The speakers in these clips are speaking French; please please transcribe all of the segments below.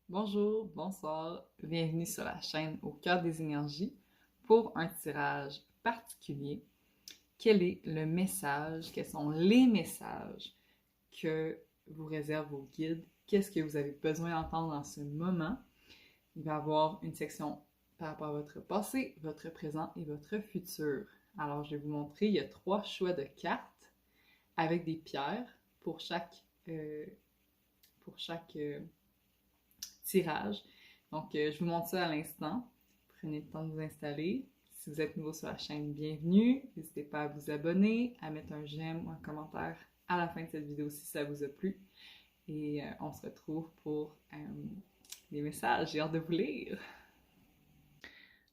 Bonjour, bonsoir, bienvenue sur la chaîne Au cœur des énergies pour un tirage particulier. Quel est le message, quels sont les messages que vous réservent vos guides? Qu'est-ce que vous avez besoin d'entendre en ce moment? Il va y avoir une section par rapport à votre passé, votre présent et votre futur. Alors, je vais vous montrer, il y a 3 choix de cartes avec des pierres pour chaque tirage. Donc, je vous montre ça à l'instant. Prenez le temps de vous installer. Si vous êtes nouveau sur la chaîne, bienvenue. N'hésitez pas à vous abonner, à mettre un j'aime ou un commentaire à la fin de cette vidéo si ça vous a plu. Et on se retrouve pour les messages. J'ai hâte de vous lire.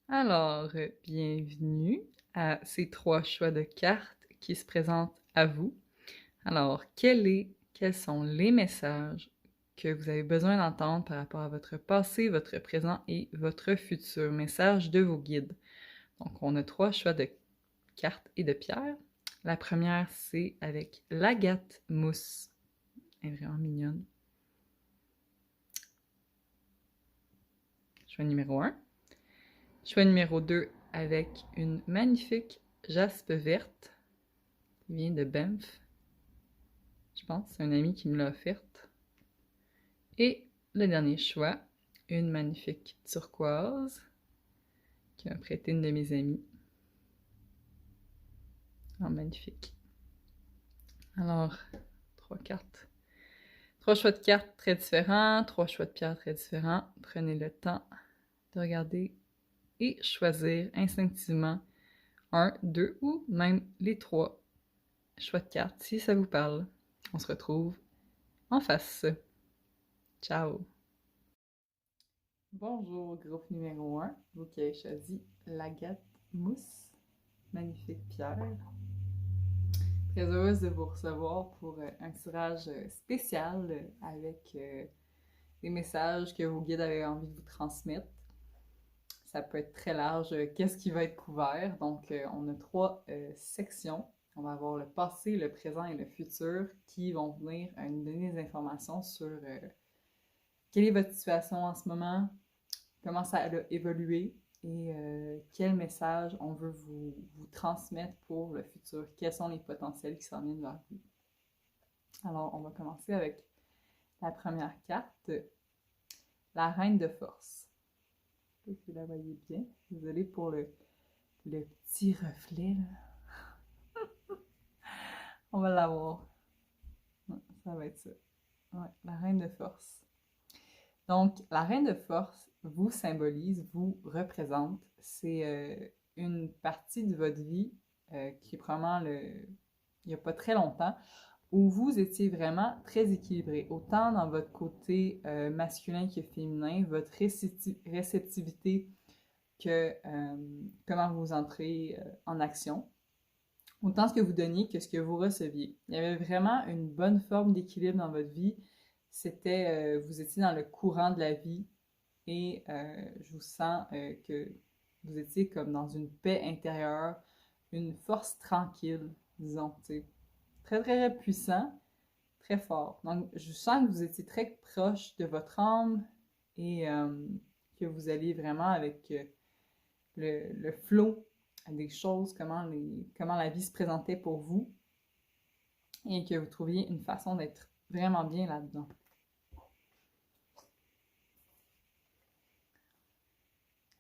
Alors, bienvenue à ces 3 choix de cartes qui se présentent à vous. Alors, quels sont les messages que vous avez besoin d'entendre par rapport à votre passé, votre présent et votre futur? Message de vos guides. Donc, on a 3 choix de cartes et de pierres. La première, c'est avec l'agate mousse. Elle est vraiment mignonne. Choix numéro 1. Choix numéro 2 avec une magnifique jaspe verte qui vient de Banff. Je pense que c'est un ami qui me l'a offerte. Et le dernier choix, une magnifique turquoise qui m'a prêté une de mes amies. Oh, magnifique. Alors, 3 cartes. 3 choix de cartes très différents, 3 choix de pierres très différents. Prenez le temps de regarder et choisir instinctivement un, deux ou même les 3 choix de cartes si ça vous parle. On se retrouve en face. Ciao! Bonjour, groupe numéro 1, vous qui avez choisi l'agate mousse, magnifique pierre. Très heureuse de vous recevoir pour un tirage spécial avec des messages que vos guides avaient envie de vous transmettre. Ça peut être très large, qu'est-ce qui va être couvert. Donc, on a 3 sections. On va avoir le passé, le présent et le futur qui vont venir nous donner des informations sur quelle est votre situation en ce moment, comment ça a évolué et quel message on veut vous transmettre pour le futur. Quels sont les potentiels qui s'en viennent vers vous. Alors, on va commencer avec la première carte, la reine de force. Je sais pas si vous la voyez bien. Désolée pour le petit reflet, là. On va l'avoir. Ouais, ça va être ça. Ouais, la reine de force. Donc, la reine de force vous symbolise, vous représente. C'est une partie de votre vie qui est probablement il n'y a pas très longtemps, où vous étiez vraiment très équilibré, autant dans votre côté masculin que féminin, votre réceptivité que comment vous entrez en action, autant ce que vous donniez que ce que vous receviez. Il y avait vraiment une bonne forme d'équilibre dans votre vie. C'était, vous étiez dans le courant de la vie et je vous sens que vous étiez comme dans une paix intérieure, une force tranquille, disons, tu sais. Très, très puissant, très fort. Donc, je sens que vous étiez très proche de votre âme et que vous alliez vraiment avec le flow des choses, comment la vie se présentait pour vous et que vous trouviez une façon d'être vraiment bien là-dedans.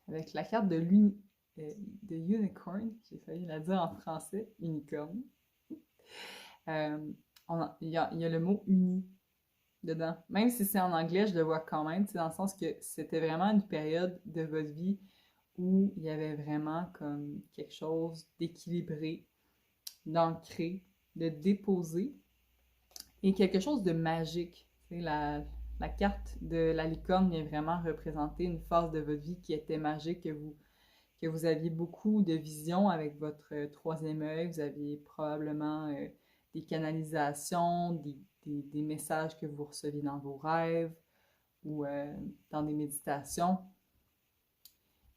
Avec la carte de Unicorn, j'ai failli la dire en français, unicorne, euh, il y a le mot uni dedans. Même si c'est en anglais, je le vois quand même, dans le sens que c'était vraiment une période de votre vie où il y avait vraiment comme quelque chose d'équilibré, d'ancré, de déposé et quelque chose de magique. La carte de la licorne vient vraiment représenter une phase de votre vie qui était magique, que vous aviez beaucoup de visions avec votre troisième œil. Vous aviez probablement des canalisations, des messages que vous receviez dans vos rêves ou dans des méditations.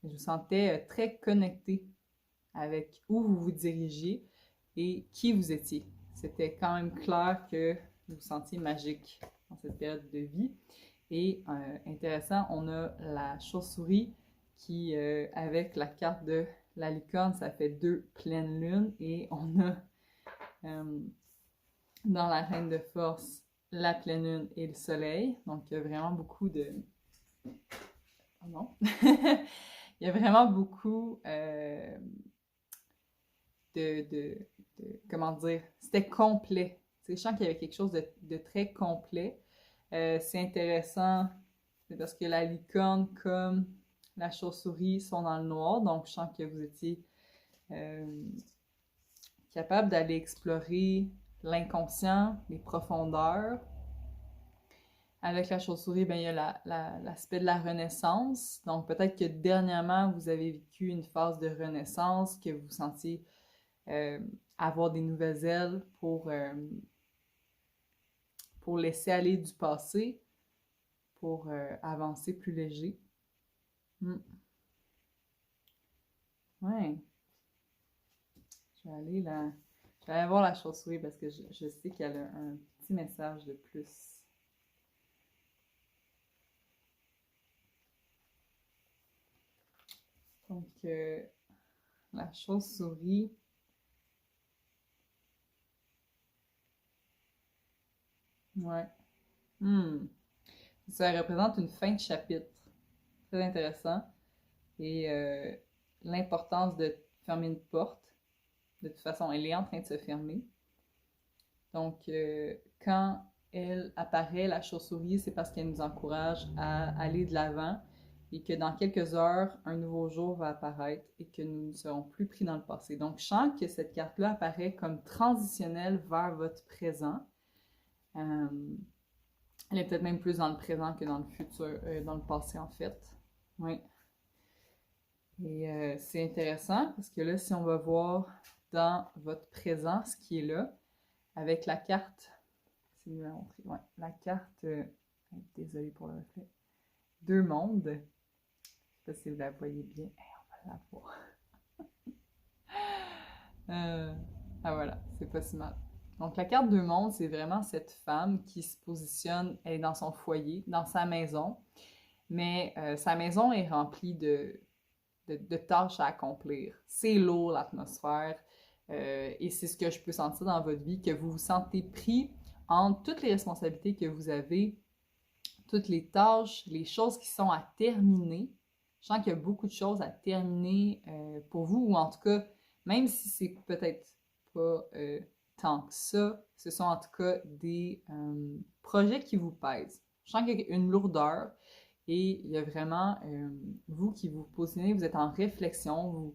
Je vous sentais très connecté avec où vous vous dirigiez et qui vous étiez. C'était quand même clair que vous vous sentiez magique dans cette période de vie. Et intéressant, on a la chauve-souris qui, avec la carte de la licorne, ça fait 2 pleines lunes. Et on a dans la reine de force la pleine lune et le soleil. Donc il y a vraiment beaucoup de... Oh non! Il y a vraiment beaucoup comment dire, c'était complet. Je sens qu'il y avait quelque chose de très complet. C'est intéressant, c'est parce que la licorne comme la chauve-souris sont dans le noir, donc je sens que vous étiez capable d'aller explorer l'inconscient, les profondeurs. Avec la chauve-souris, ben, il y a l'aspect de la renaissance. Donc peut-être que dernièrement, vous avez vécu une phase de renaissance, que vous sentiez avoir des nouvelles ailes pour laisser aller du passé, pour avancer plus léger. Ouais. Je vais aller voir la chauve-souris parce que je sais qu'elle a un petit message de plus. Donc, la chauve-souris. Ouais. Ça représente une fin de chapitre. Très intéressant. Et l'importance de fermer une porte. De toute façon, elle est en train de se fermer. Donc, quand elle apparaît, la chauve-souris, c'est parce qu'elle nous encourage à aller de l'avant et que dans quelques heures, un nouveau jour va apparaître et que nous ne serons plus pris dans le passé. Donc, je sens que cette carte-là apparaît comme transitionnelle vers votre présent. Elle est peut-être même plus dans le présent que dans le futur, dans le passé en fait. Oui. Et c'est intéressant parce que là, si on va voir dans votre présent ce qui est là, avec la carte, c'est mieux à montrer, ouais, la carte, désolée pour le reflet, 2 mondes. Je ne sais pas si vous la voyez bien. On va la voir. Ah voilà, c'est pas si mal. Donc la carte 2 mondes, c'est vraiment cette femme qui se positionne, elle est dans son foyer, dans sa maison, mais sa maison est remplie de tâches à accomplir. C'est lourd l'atmosphère et c'est ce que je peux sentir dans votre vie, que vous vous sentez pris entre toutes les responsabilités que vous avez, toutes les tâches, les choses qui sont à terminer. Je sens qu'il y a beaucoup de choses à terminer pour vous, ou en tout cas, même si c'est peut-être pas tant que ça, ce sont en tout cas des projets qui vous pèsent. Je sens qu'il y a une lourdeur et il y a vraiment vous qui vous positionnez, vous êtes en réflexion,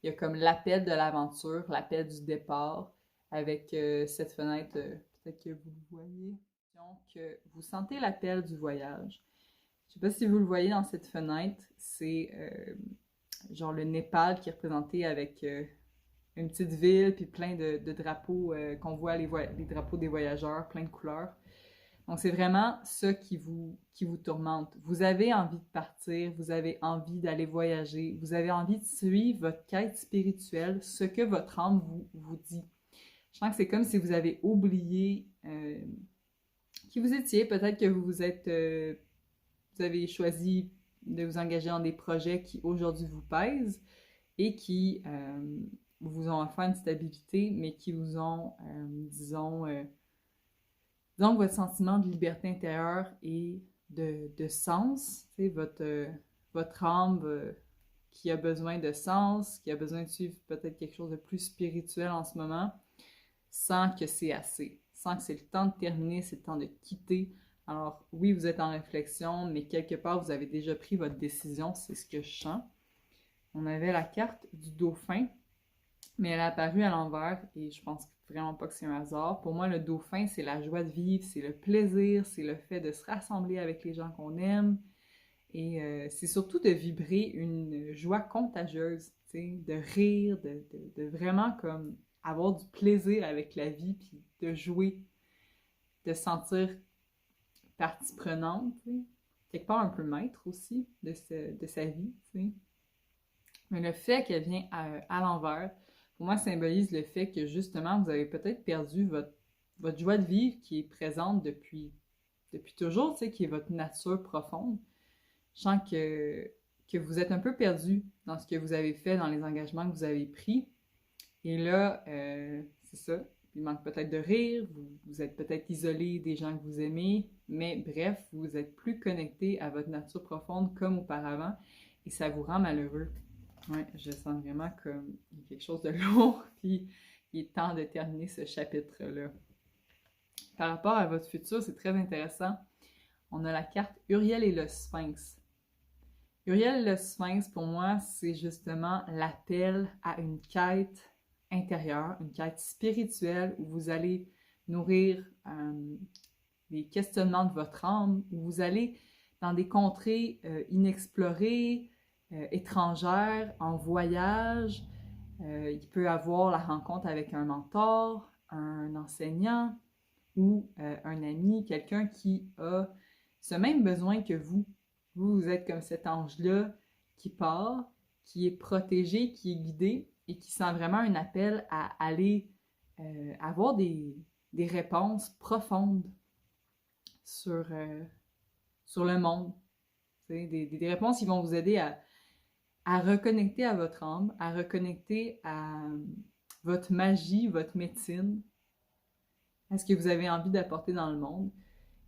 il y a comme l'appel de l'aventure, l'appel du départ avec cette fenêtre, peut-être que vous le voyez. Donc, vous sentez l'appel du voyage. Je ne sais pas si vous le voyez dans cette fenêtre, c'est genre le Népal qui est représenté avec une petite ville, puis plein de drapeaux qu'on voit, les drapeaux des voyageurs, plein de couleurs. Donc, c'est vraiment ça qui vous tourmente. Vous avez envie de partir, vous avez envie d'aller voyager, vous avez envie de suivre votre quête spirituelle, ce que votre âme vous dit. Je sens que c'est comme si vous avez oublié qui vous étiez. Peut-être que vous avez choisi de vous engager dans des projets qui aujourd'hui vous pèsent et qui vous ont offert une stabilité, mais qui vous ont, disons, votre sentiment de liberté intérieure et de sens, votre âme qui a besoin de sens, qui a besoin de suivre peut-être quelque chose de plus spirituel en ce moment, sent que c'est assez, sent que c'est le temps de terminer, c'est le temps de quitter. Alors oui, vous êtes en réflexion, mais quelque part, vous avez déjà pris votre décision, c'est ce que je sens. On avait la carte du dauphin, mais elle est apparue à l'envers et je pense vraiment pas que c'est un hasard. Pour moi, le dauphin, c'est la joie de vivre, c'est le plaisir, c'est le fait de se rassembler avec les gens qu'on aime et c'est surtout de vibrer une joie contagieuse, de rire, de vraiment comme avoir du plaisir avec la vie puis de jouer, de se sentir partie prenante, quelque part un peu maître aussi de sa vie, t'sais. Mais le fait qu'elle vient à l'envers, pour moi, symbolise le fait que justement, vous avez peut-être perdu votre joie de vivre qui est présente depuis depuis toujours, tu sais, qui est votre nature profonde. Je sens que vous êtes un peu perdu dans ce que vous avez fait, dans les engagements que vous avez pris. Et là, c'est ça, il manque peut-être de rire, vous êtes peut-être isolé des gens que vous aimez, mais bref, vous êtes plus connecté à votre nature profonde comme auparavant et ça vous rend malheureux. Ouais, je sens vraiment comme il y a quelque chose de lourd, puis il est temps de terminer ce chapitre-là. Par rapport à votre futur, c'est très intéressant. On a la carte Uriel et le Sphinx. Uriel et le Sphinx, pour moi, c'est justement l'appel à une quête intérieure, une quête spirituelle où vous allez nourrir les questionnements de votre âme, où vous allez dans des contrées inexplorées, étrangères, en voyage. Il peut y avoir la rencontre avec un mentor, un enseignant ou un ami, quelqu'un qui a ce même besoin que vous. Vous êtes comme cet ange-là qui part, qui est protégé, qui est guidé et qui sent vraiment un appel à aller avoir des réponses profondes sur le monde. Des réponses qui vont vous aider à reconnecter à votre âme, à reconnecter à votre magie, votre médecine, à ce que vous avez envie d'apporter dans le monde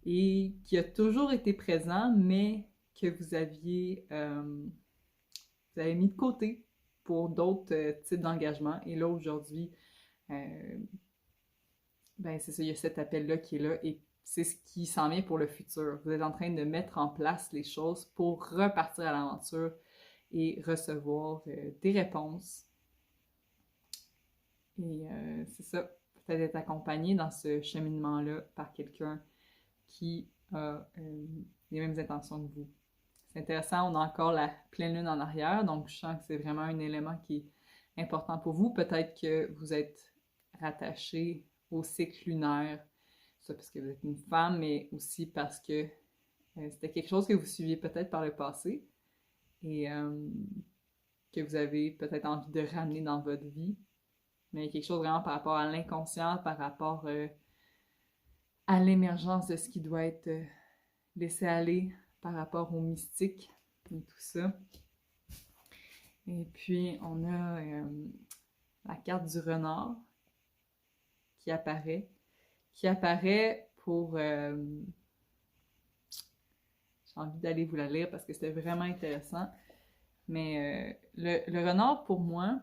et qui a toujours été présent, mais que vous avez mis de côté pour d'autres types d'engagements. Et là, aujourd'hui, ben c'est ça, il y a cet appel-là qui est là et c'est ce qui s'en vient pour le futur. Vous êtes en train de mettre en place les choses pour repartir à l'aventure et recevoir des réponses. Et c'est ça, peut-être être accompagné dans ce cheminement-là par quelqu'un qui a les mêmes intentions que vous. C'est intéressant, on a encore la pleine lune en arrière, donc je sens que c'est vraiment un élément qui est important pour vous. Peut-être que vous êtes rattaché au cycle lunaire, ça parce que vous êtes une femme, mais aussi parce que c'était quelque chose que vous suiviez peut-être par le passé et que vous avez peut-être envie de ramener dans votre vie. Mais il y a quelque chose vraiment par rapport à l'inconscient, par rapport à l'émergence de ce qui doit être laissé aller par rapport au mystique et tout ça. Et puis, on a la carte du renard qui apparaît pour... j'ai envie d'aller vous la lire parce que c'était vraiment intéressant. Mais le renard, pour moi,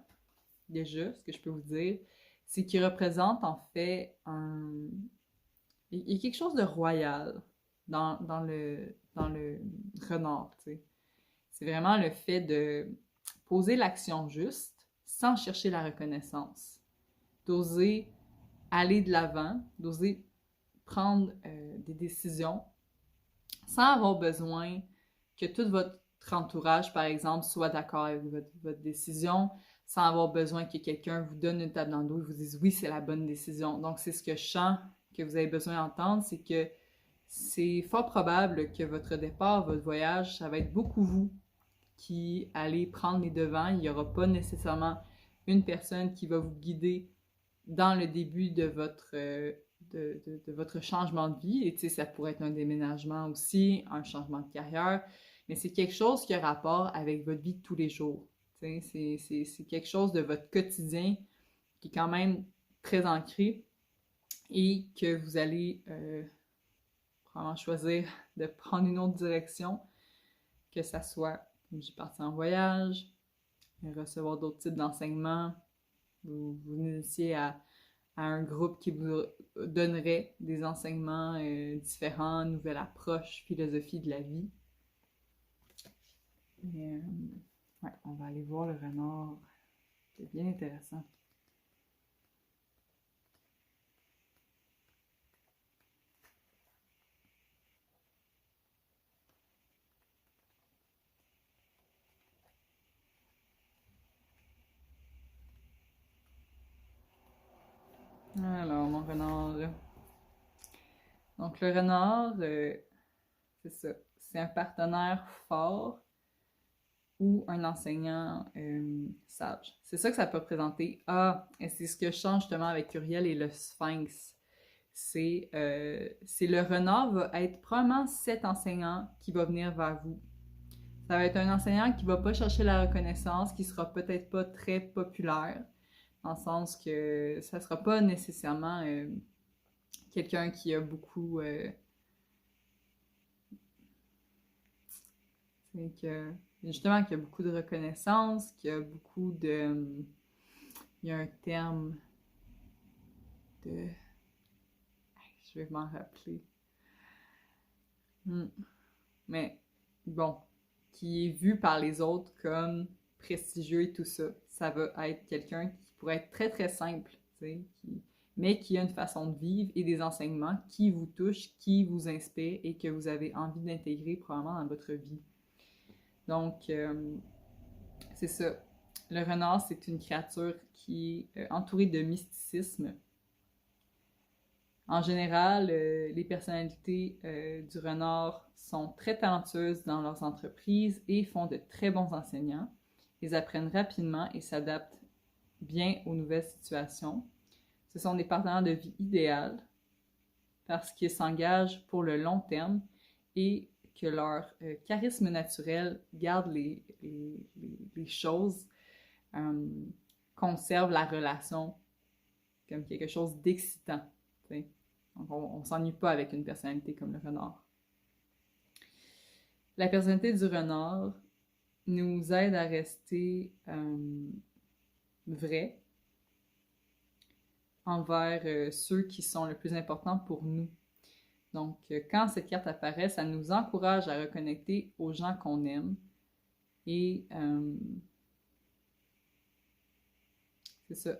déjà, ce que je peux vous dire, c'est qu'il représente en fait un... Il y a quelque chose de royal dans le renard, tu sais. C'est vraiment le fait de poser l'action juste sans chercher la reconnaissance. D'oser aller de l'avant, d'oser prendre des décisions sans avoir besoin que tout votre entourage, par exemple, soit d'accord avec votre décision, sans avoir besoin que quelqu'un vous donne une tape dans le dos et vous dise oui, c'est la bonne décision. Donc, c'est ce que je sens que vous avez besoin d'entendre, c'est que c'est fort probable que votre départ, votre voyage, ça va être beaucoup vous qui allez prendre les devants. Il n'y aura pas nécessairement une personne qui va vous guider dans le début de votre changement de vie. Et tu sais, ça pourrait être un déménagement aussi, un changement de carrière, mais c'est quelque chose qui a rapport avec votre vie de tous les jours. Tu sais, c'est quelque chose de votre quotidien qui est quand même très ancré et que vous allez probablement choisir de prendre une autre direction, que ça soit, comme j'ai parti en voyage, recevoir d'autres types d'enseignements, vous initier à un groupe qui vous donnerait des enseignements différents, nouvelle approche, philosophie de la vie. Et, ouais, on va aller voir le renard. C'est bien intéressant. Alors, mon renard. Donc, le renard, c'est ça. C'est un partenaire fort ou un enseignant sage. C'est ça que ça peut représenter. Ah, et c'est ce que je change justement avec Uriel et le Sphinx. c'est le renard va être probablement cet enseignant qui va venir vers vous. Ça va être un enseignant qui va pas chercher la reconnaissance, qui sera peut-être pas très populaire, dans le sens que ça sera pas nécessairement quelqu'un qui a beaucoup... justement, qui a beaucoup de reconnaissance, qui a beaucoup de... il y a un terme de... Je vais m'en rappeler. Mais bon, qui est vu par les autres comme prestigieux et tout ça. Ça va être quelqu'un qui pourrait être très très simple, mais qui a une façon de vivre et des enseignements qui vous touchent, qui vous inspirent et que vous avez envie d'intégrer probablement dans votre vie. Donc, c'est ça. Le renard, c'est une créature qui est entourée de mysticisme. En général, les personnalités du renard sont très talentueuses dans leurs entreprises et font de très bons enseignants. Ils apprennent rapidement et s'adaptent bien aux nouvelles situations. Ce sont des partenaires de vie idéales parce qu'ils s'engagent pour le long terme et que leur charisme naturel garde les choses, conserve la relation comme quelque chose d'excitant. T'sais. Donc, on ne s'ennuie pas avec une personnalité comme le renard. La personnalité du renard nous aide à rester vrai envers ceux qui sont le plus importants pour nous. Donc, quand cette carte apparaît, ça nous encourage à reconnecter aux gens qu'on aime et c'est ça.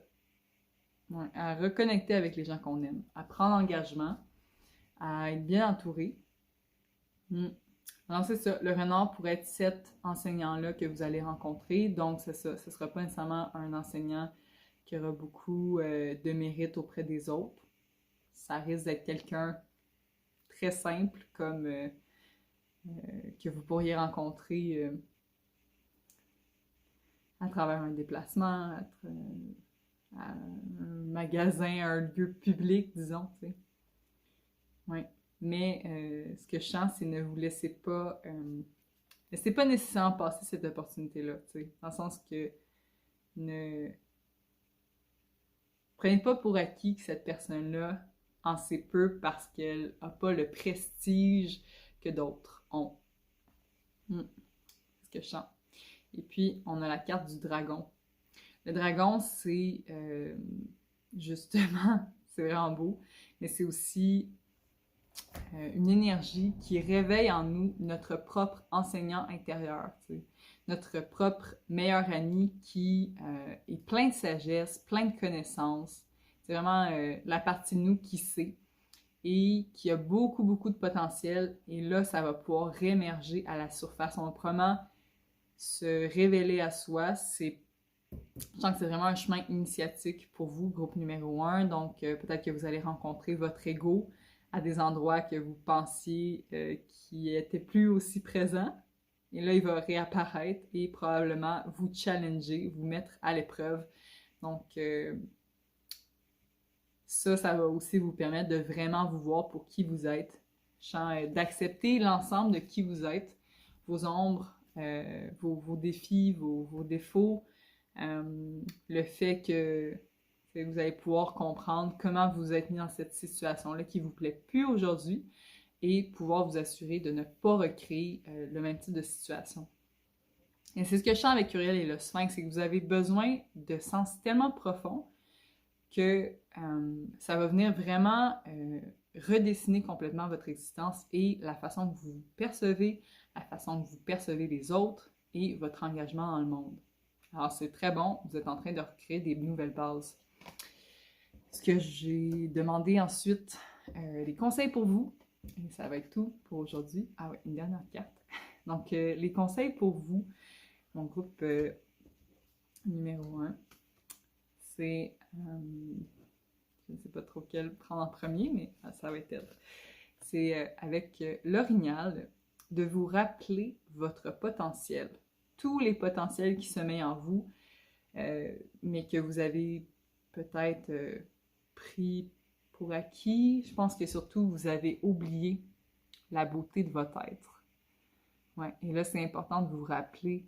Ouais, à reconnecter avec les gens qu'on aime, à prendre engagement, à être bien entouré. Alors c'est ça, le renard pourrait être cet enseignant-là que vous allez rencontrer, donc c'est ça, ce ne sera pas nécessairement un enseignant qui aura beaucoup de mérite auprès des autres. Ça risque d'être quelqu'un très simple, comme que vous pourriez rencontrer à travers un déplacement, à un magasin, un lieu public, disons, tu sais. Oui. Mais ce que je sens, c'est ne vous laissez pas nécessairement passer cette opportunité-là, tu sais. Dans le sens que ne prenez pas pour acquis que cette personne-là en sait peu parce qu'elle n'a pas le prestige que d'autres ont. C'est ce que je sens. Et puis, on a la carte du dragon. Le dragon, c'est justement, c'est vraiment beau, mais c'est aussi une énergie qui réveille en nous notre propre enseignant intérieur, tu sais, notre propre meilleur ami qui est plein de sagesse, plein de connaissances. C'est vraiment la partie de nous qui sait et qui a beaucoup, beaucoup de potentiel. Et là, ça va pouvoir réémerger à la surface. On va probablement se révéler à soi. Je sens que c'est vraiment un chemin initiatique pour vous, groupe numéro 1. Donc, peut-être que vous allez rencontrer votre ego à des endroits que vous pensiez qui n'étaient plus aussi présents. Et là, il va réapparaître et probablement vous challenger, vous mettre à l'épreuve. Donc, ça va aussi vous permettre de vraiment vous voir pour qui vous êtes, d'accepter l'ensemble de qui vous êtes, vos ombres, vos défis, vos défauts, le fait que vous allez pouvoir comprendre comment vous êtes mis dans cette situation-là qui ne vous plaît plus aujourd'hui et pouvoir vous assurer de ne pas recréer le même type de situation. Et c'est ce que je sens avec Uriel et le Sphinx, c'est que vous avez besoin de sens tellement profond que ça va venir vraiment redessiner complètement votre existence et la façon que vous vous percevez, la façon que vous percevez les autres et votre engagement dans le monde. Alors, c'est très bon, vous êtes en train de recréer des nouvelles bases. Ce que j'ai demandé ensuite, des conseils pour vous, et ça va être tout pour aujourd'hui. Ah oui, une dernière carte. Donc, les conseils pour vous, mon groupe numéro 1, c'est, je ne sais pas trop quel prendre en premier, mais ça va être elle. C'est avec l'orignal de vous rappeler votre potentiel. Tous les potentiels qui sommeillent en vous, mais que vous avez peut-être pris pour acquis. Je pense que surtout, vous avez oublié la beauté de votre être. Ouais. Et là, c'est important de vous rappeler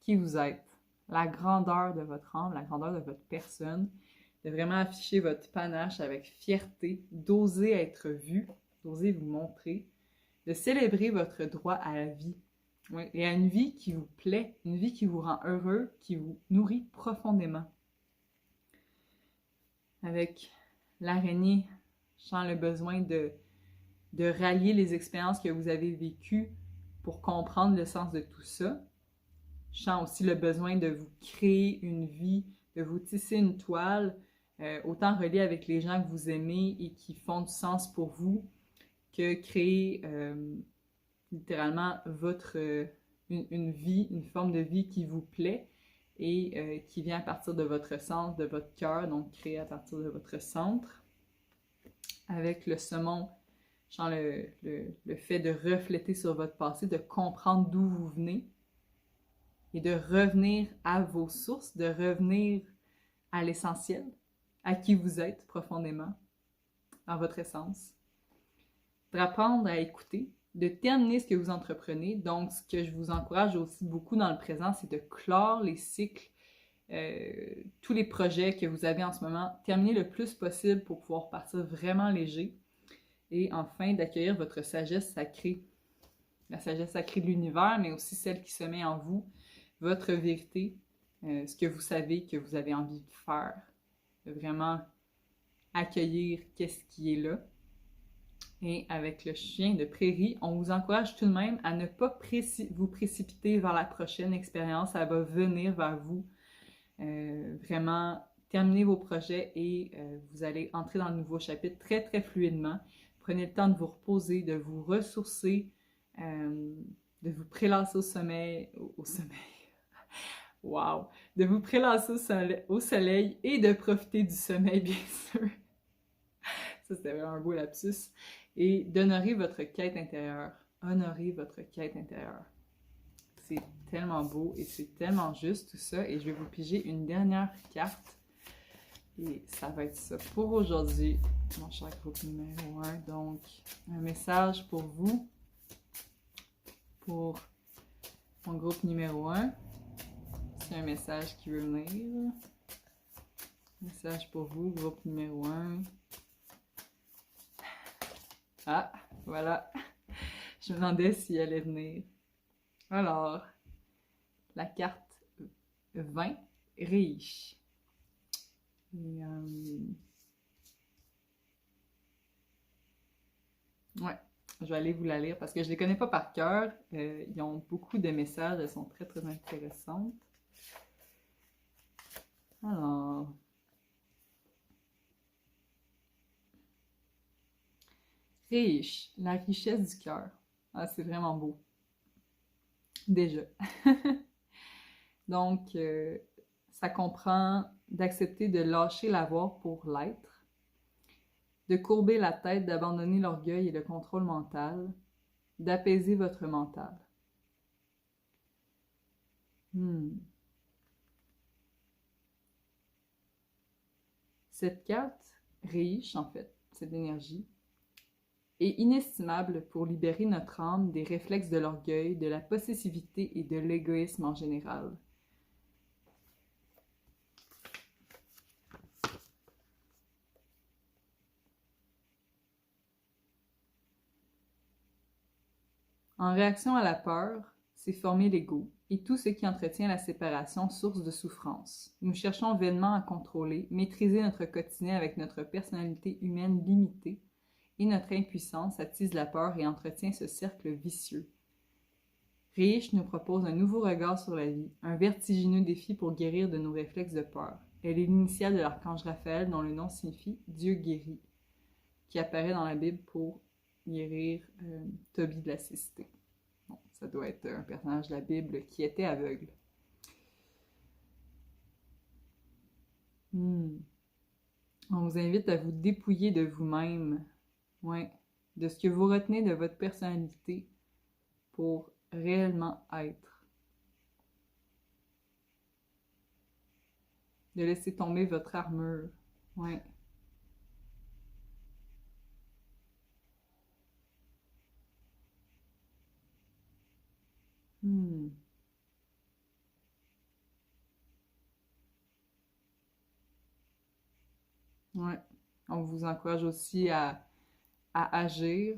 qui vous êtes, la grandeur de votre âme, la grandeur de votre personne, de vraiment afficher votre panache avec fierté, d'oser être vu, d'oser vous montrer, de célébrer votre droit à la vie. Oui, et à une vie qui vous plaît, une vie qui vous rend heureux, qui vous nourrit profondément. Avec l'araignée, je sens le besoin de rallier les expériences que vous avez vécues pour comprendre le sens de tout ça. Je sens aussi le besoin de vous créer une vie, de vous tisser une toile, autant reliée avec les gens que vous aimez et qui font du sens pour vous, que créer littéralement une vie, une forme de vie qui vous plaît et qui vient à partir de votre centre, de votre cœur, donc créé à partir de votre centre. Avec le saumon, je sens le fait de refléter sur votre passé, de comprendre d'où vous venez et de revenir à vos sources, de revenir à l'essentiel, à qui vous êtes profondément, dans votre essence. D'apprendre à écouter, de terminer ce que vous entreprenez. Donc, ce que je vous encourage aussi beaucoup dans le présent, c'est de clore les cycles, tous les projets que vous avez en ce moment, terminer le plus possible pour pouvoir partir vraiment léger. Et enfin, d'accueillir votre sagesse sacrée, la sagesse sacrée de l'univers, mais aussi celle qui se met en vous, votre vérité, ce que vous savez que vous avez envie de faire, de vraiment accueillir qu'est-ce qui est là. Et avec le chien de prairie, on vous encourage tout de même à ne pas vous précipiter vers la prochaine expérience. Elle va venir vers vous. Vraiment, terminez vos projets et vous allez entrer dans le nouveau chapitre très, très fluidement. Prenez le temps de vous reposer, de vous ressourcer, de vous prélasser au sommeil. Wow! De vous prélasser au soleil et de profiter du sommeil, bien sûr. Ça, c'était vraiment un beau lapsus. Et d'honorer votre quête intérieure. Honorer votre quête intérieure. C'est tellement beau et c'est tellement juste tout ça. Et je vais vous piger une dernière carte. Et ça va être ça pour aujourd'hui, mon cher groupe numéro 1. Donc, un message pour vous, pour mon groupe numéro 1. C'est un message qui veut venir. Message pour vous, groupe numéro 1. Ah, voilà. Je me demandais s'il allait venir. Alors, la carte 20, riche. Et, ouais, je vais aller vous la lire parce que je ne les connais pas par cœur. Ils ont beaucoup de messages, elles sont très très intéressantes. Alors, riche, la richesse du cœur. Ah, c'est vraiment beau. Déjà. Donc, ça comprend d'accepter de lâcher l'avoir pour l'être, de courber la tête, d'abandonner l'orgueil et le contrôle mental, d'apaiser votre mental. Cette carte riche, en fait, cette énergie, est inestimable pour libérer notre âme des réflexes de l'orgueil, de la possessivité et de l'égoïsme en général. En réaction à la peur, c'est former l'ego et tout ce qui entretient la séparation, source de souffrance. Nous cherchons vainement à contrôler, maîtriser notre quotidien avec notre personnalité humaine limitée, et notre impuissance attise la peur et entretient ce cercle vicieux. Riche nous propose un nouveau regard sur la vie, un vertigineux défi pour guérir de nos réflexes de peur. Elle est l'initiale de l'archange Raphaël, dont le nom signifie « Dieu guérit », qui apparaît dans la Bible pour guérir Tobie de la cécité. Bon, ça doit être un personnage de la Bible qui était aveugle. On vous invite à vous dépouiller de vous-même, de ce que vous retenez de votre personnalité pour réellement être. De laisser tomber votre armure, Ouais. On vous encourage aussi à agir,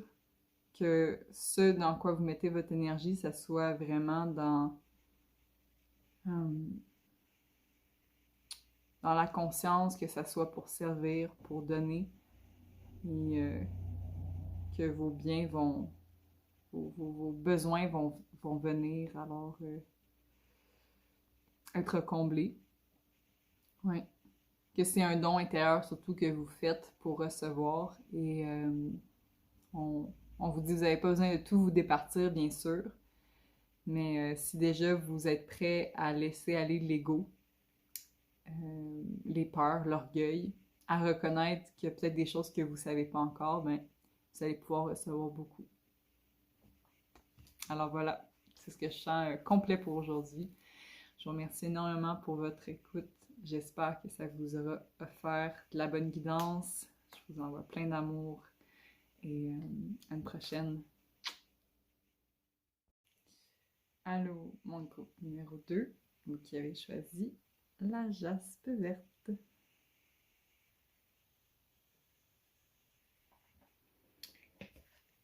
que ce dans quoi vous mettez votre énergie, ça soit vraiment euh, dans la conscience, que ça soit pour servir, pour donner, et que vos biens vos besoins vont venir alors être comblés. Ouais. Que c'est un don intérieur surtout que vous faites pour recevoir et on vous dit, vous n'avez pas besoin de tout vous départir, bien sûr, mais si déjà vous êtes prêt à laisser aller l'ego, les peurs, l'orgueil, à reconnaître qu'il y a peut-être des choses que vous ne savez pas encore, ben, vous allez pouvoir recevoir beaucoup. Alors voilà, c'est ce que je sens complet pour aujourd'hui. Je vous remercie énormément pour votre écoute. J'espère que ça vous aura offert de la bonne guidance. Je vous envoie plein d'amour et à une prochaine. Allô, mon groupe numéro 2, vous qui avez choisi la jaspe verte.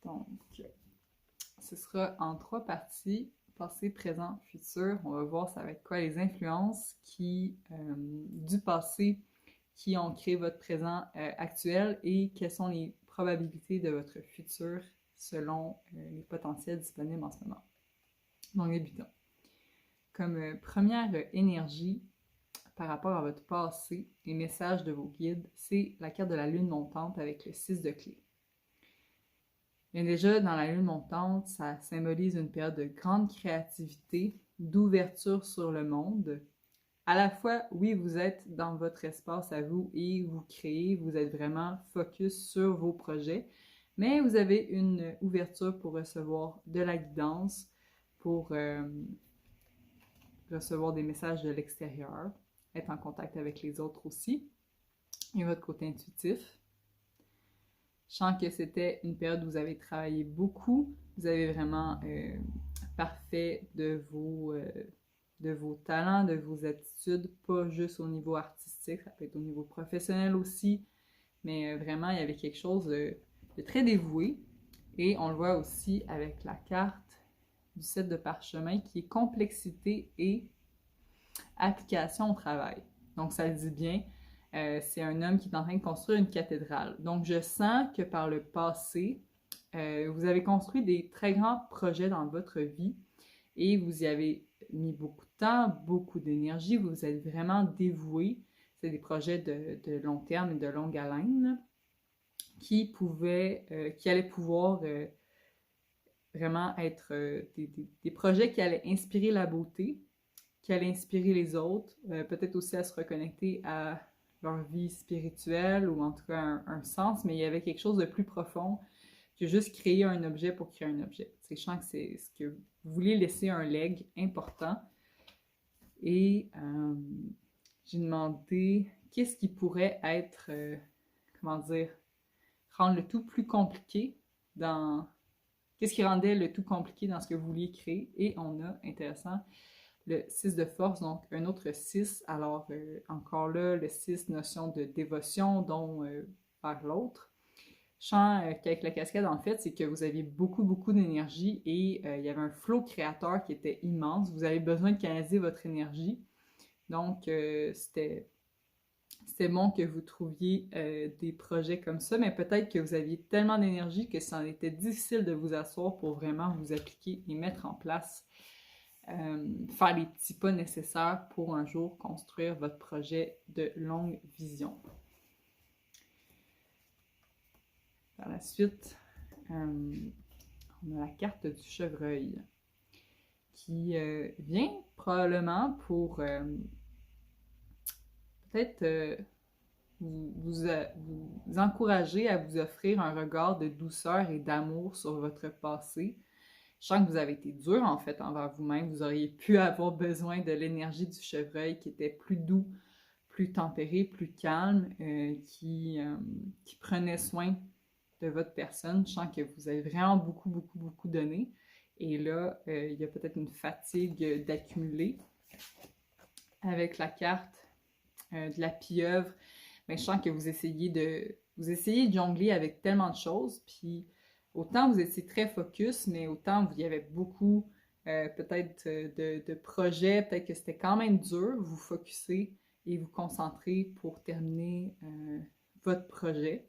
Donc, ce sera en 3 parties, passé, présent, futur. On va voir ça va être quoi les influences du passé qui ont créé votre présent actuel et quelles sont les probabilités de votre futur selon les potentiels disponibles en ce moment. Donc, débutons. Comme première énergie par rapport à votre passé, les messages de vos guides, c'est la carte de la lune montante avec le 6 de clés. Et déjà, dans la lune montante, ça symbolise une période de grande créativité, d'ouverture sur le monde. À la fois, oui, vous êtes dans votre espace à vous et vous créez, vous êtes vraiment focus sur vos projets, mais vous avez une ouverture pour recevoir de la guidance, pour recevoir des messages de l'extérieur, être en contact avec les autres aussi, et votre côté intuitif. Je sens que c'était une période où vous avez travaillé beaucoup, vous avez vraiment parfait de vos talents, de vos attitudes, pas juste au niveau artistique, ça peut être au niveau professionnel aussi, mais vraiment, il y avait quelque chose de très dévoué. Et on le voit aussi avec la carte du 7 de parchemin qui est complexité et application au travail. Donc, ça le dit bien. C'est un homme qui est en train de construire une cathédrale. Donc, je sens que par le passé, vous avez construit des très grands projets dans votre vie et vous y avez mis beaucoup de temps, beaucoup d'énergie, vous vous êtes vraiment dévoué. C'est des projets de long terme et de longue haleine qui allaient pouvoir vraiment être des projets qui allaient inspirer la beauté, qui allaient inspirer les autres, peut-être aussi à se reconnecter à leur vie spirituelle ou en tout cas un sens, mais il y avait quelque chose de plus profond que juste créer un objet pour créer un objet. Je sens que c'est ce que vous voulez laisser un leg important. Et j'ai demandé qu'est-ce qui pourrait être, comment dire, rendre le tout plus compliqué qu'est-ce qui rendait le tout compliqué dans ce que vous vouliez créer. Et on a, intéressant, le 6 de force, donc un autre 6. Alors, encore là, le 6, notion de dévotion, dont vers l'autre. Je sens qu'avec la cascade, en fait, c'est que vous aviez beaucoup, beaucoup d'énergie et il y avait un flot créateur qui était immense. Vous avez besoin de canaliser votre énergie. Donc, c'était bon que vous trouviez des projets comme ça, mais peut-être que vous aviez tellement d'énergie que ça en était difficile de vous asseoir pour vraiment vous appliquer et mettre en place, faire les petits pas nécessaires pour un jour construire votre projet de longue vision. Par la suite, on a la carte du chevreuil qui vient probablement pour peut-être vous encourager à vous offrir un regard de douceur et d'amour sur votre passé. Je sens que vous avez été dur en fait envers vous-même. Vous auriez pu avoir besoin de l'énergie du chevreuil qui était plus doux, plus tempéré, plus calme, qui prenait soin de votre personne. Je sens que vous avez vraiment beaucoup, beaucoup, beaucoup donné. Et là, il y a peut-être une fatigue d'accumuler. Avec la carte de la pieuvre, mais je sens que vous essayez de jongler avec tellement de choses, puis autant vous étiez très focus, mais autant il y avait beaucoup peut-être de projets, peut-être que c'était quand même dur, vous focuser et vous concentrer pour terminer votre projet.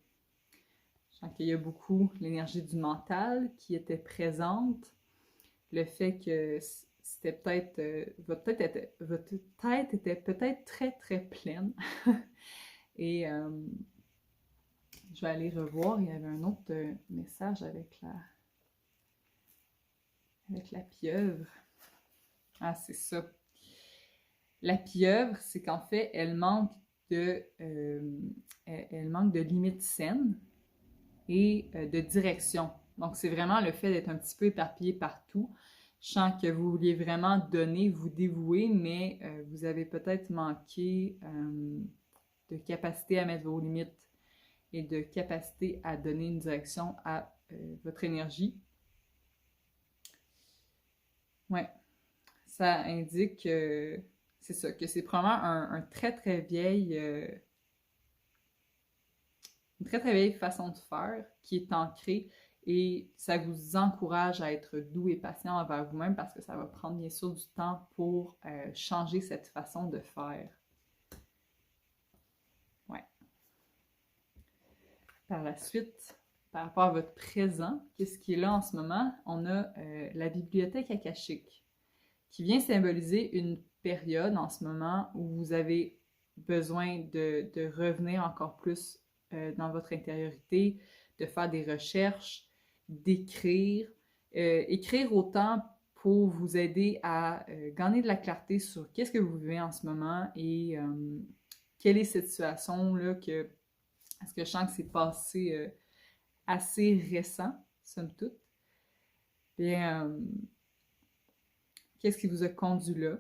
Je sens qu'il y a beaucoup l'énergie du mental qui était présente, le fait que c'était peut-être, votre tête était peut-être très très pleine. Et je vais aller revoir, il y avait un autre message avec la pieuvre. Ah, c'est ça. La pieuvre, c'est qu'en fait, elle manque de limites saines et de direction. Donc, c'est vraiment le fait d'être un petit peu éparpillé partout. Je sens que vous vouliez vraiment donner, vous dévouer, mais vous avez peut-être manqué de capacité à mettre vos limites et de capacité à donner une direction à votre énergie. Ouais, ça indique c'est ça, que c'est probablement un très très vieille une très très vieille façon de faire qui est ancrée et ça vous encourage à être doux et patient envers vous-même parce que ça va prendre bien sûr du temps pour changer cette façon de faire. Ouais. Par la suite, par rapport à votre présent, qu'est-ce qui est là en ce moment? On a la bibliothèque akashique qui vient symboliser une période en ce moment où vous avez besoin de revenir encore plus dans votre intériorité, de faire des recherches, d'écrire. Écrire autant pour vous aider à gagner de la clarté sur qu'est-ce que vous vivez en ce moment et quelle est cette situation-là que... Est-ce que je sens que c'est passé assez récent, somme toute? Bien, qu'est-ce qui vous a conduit là?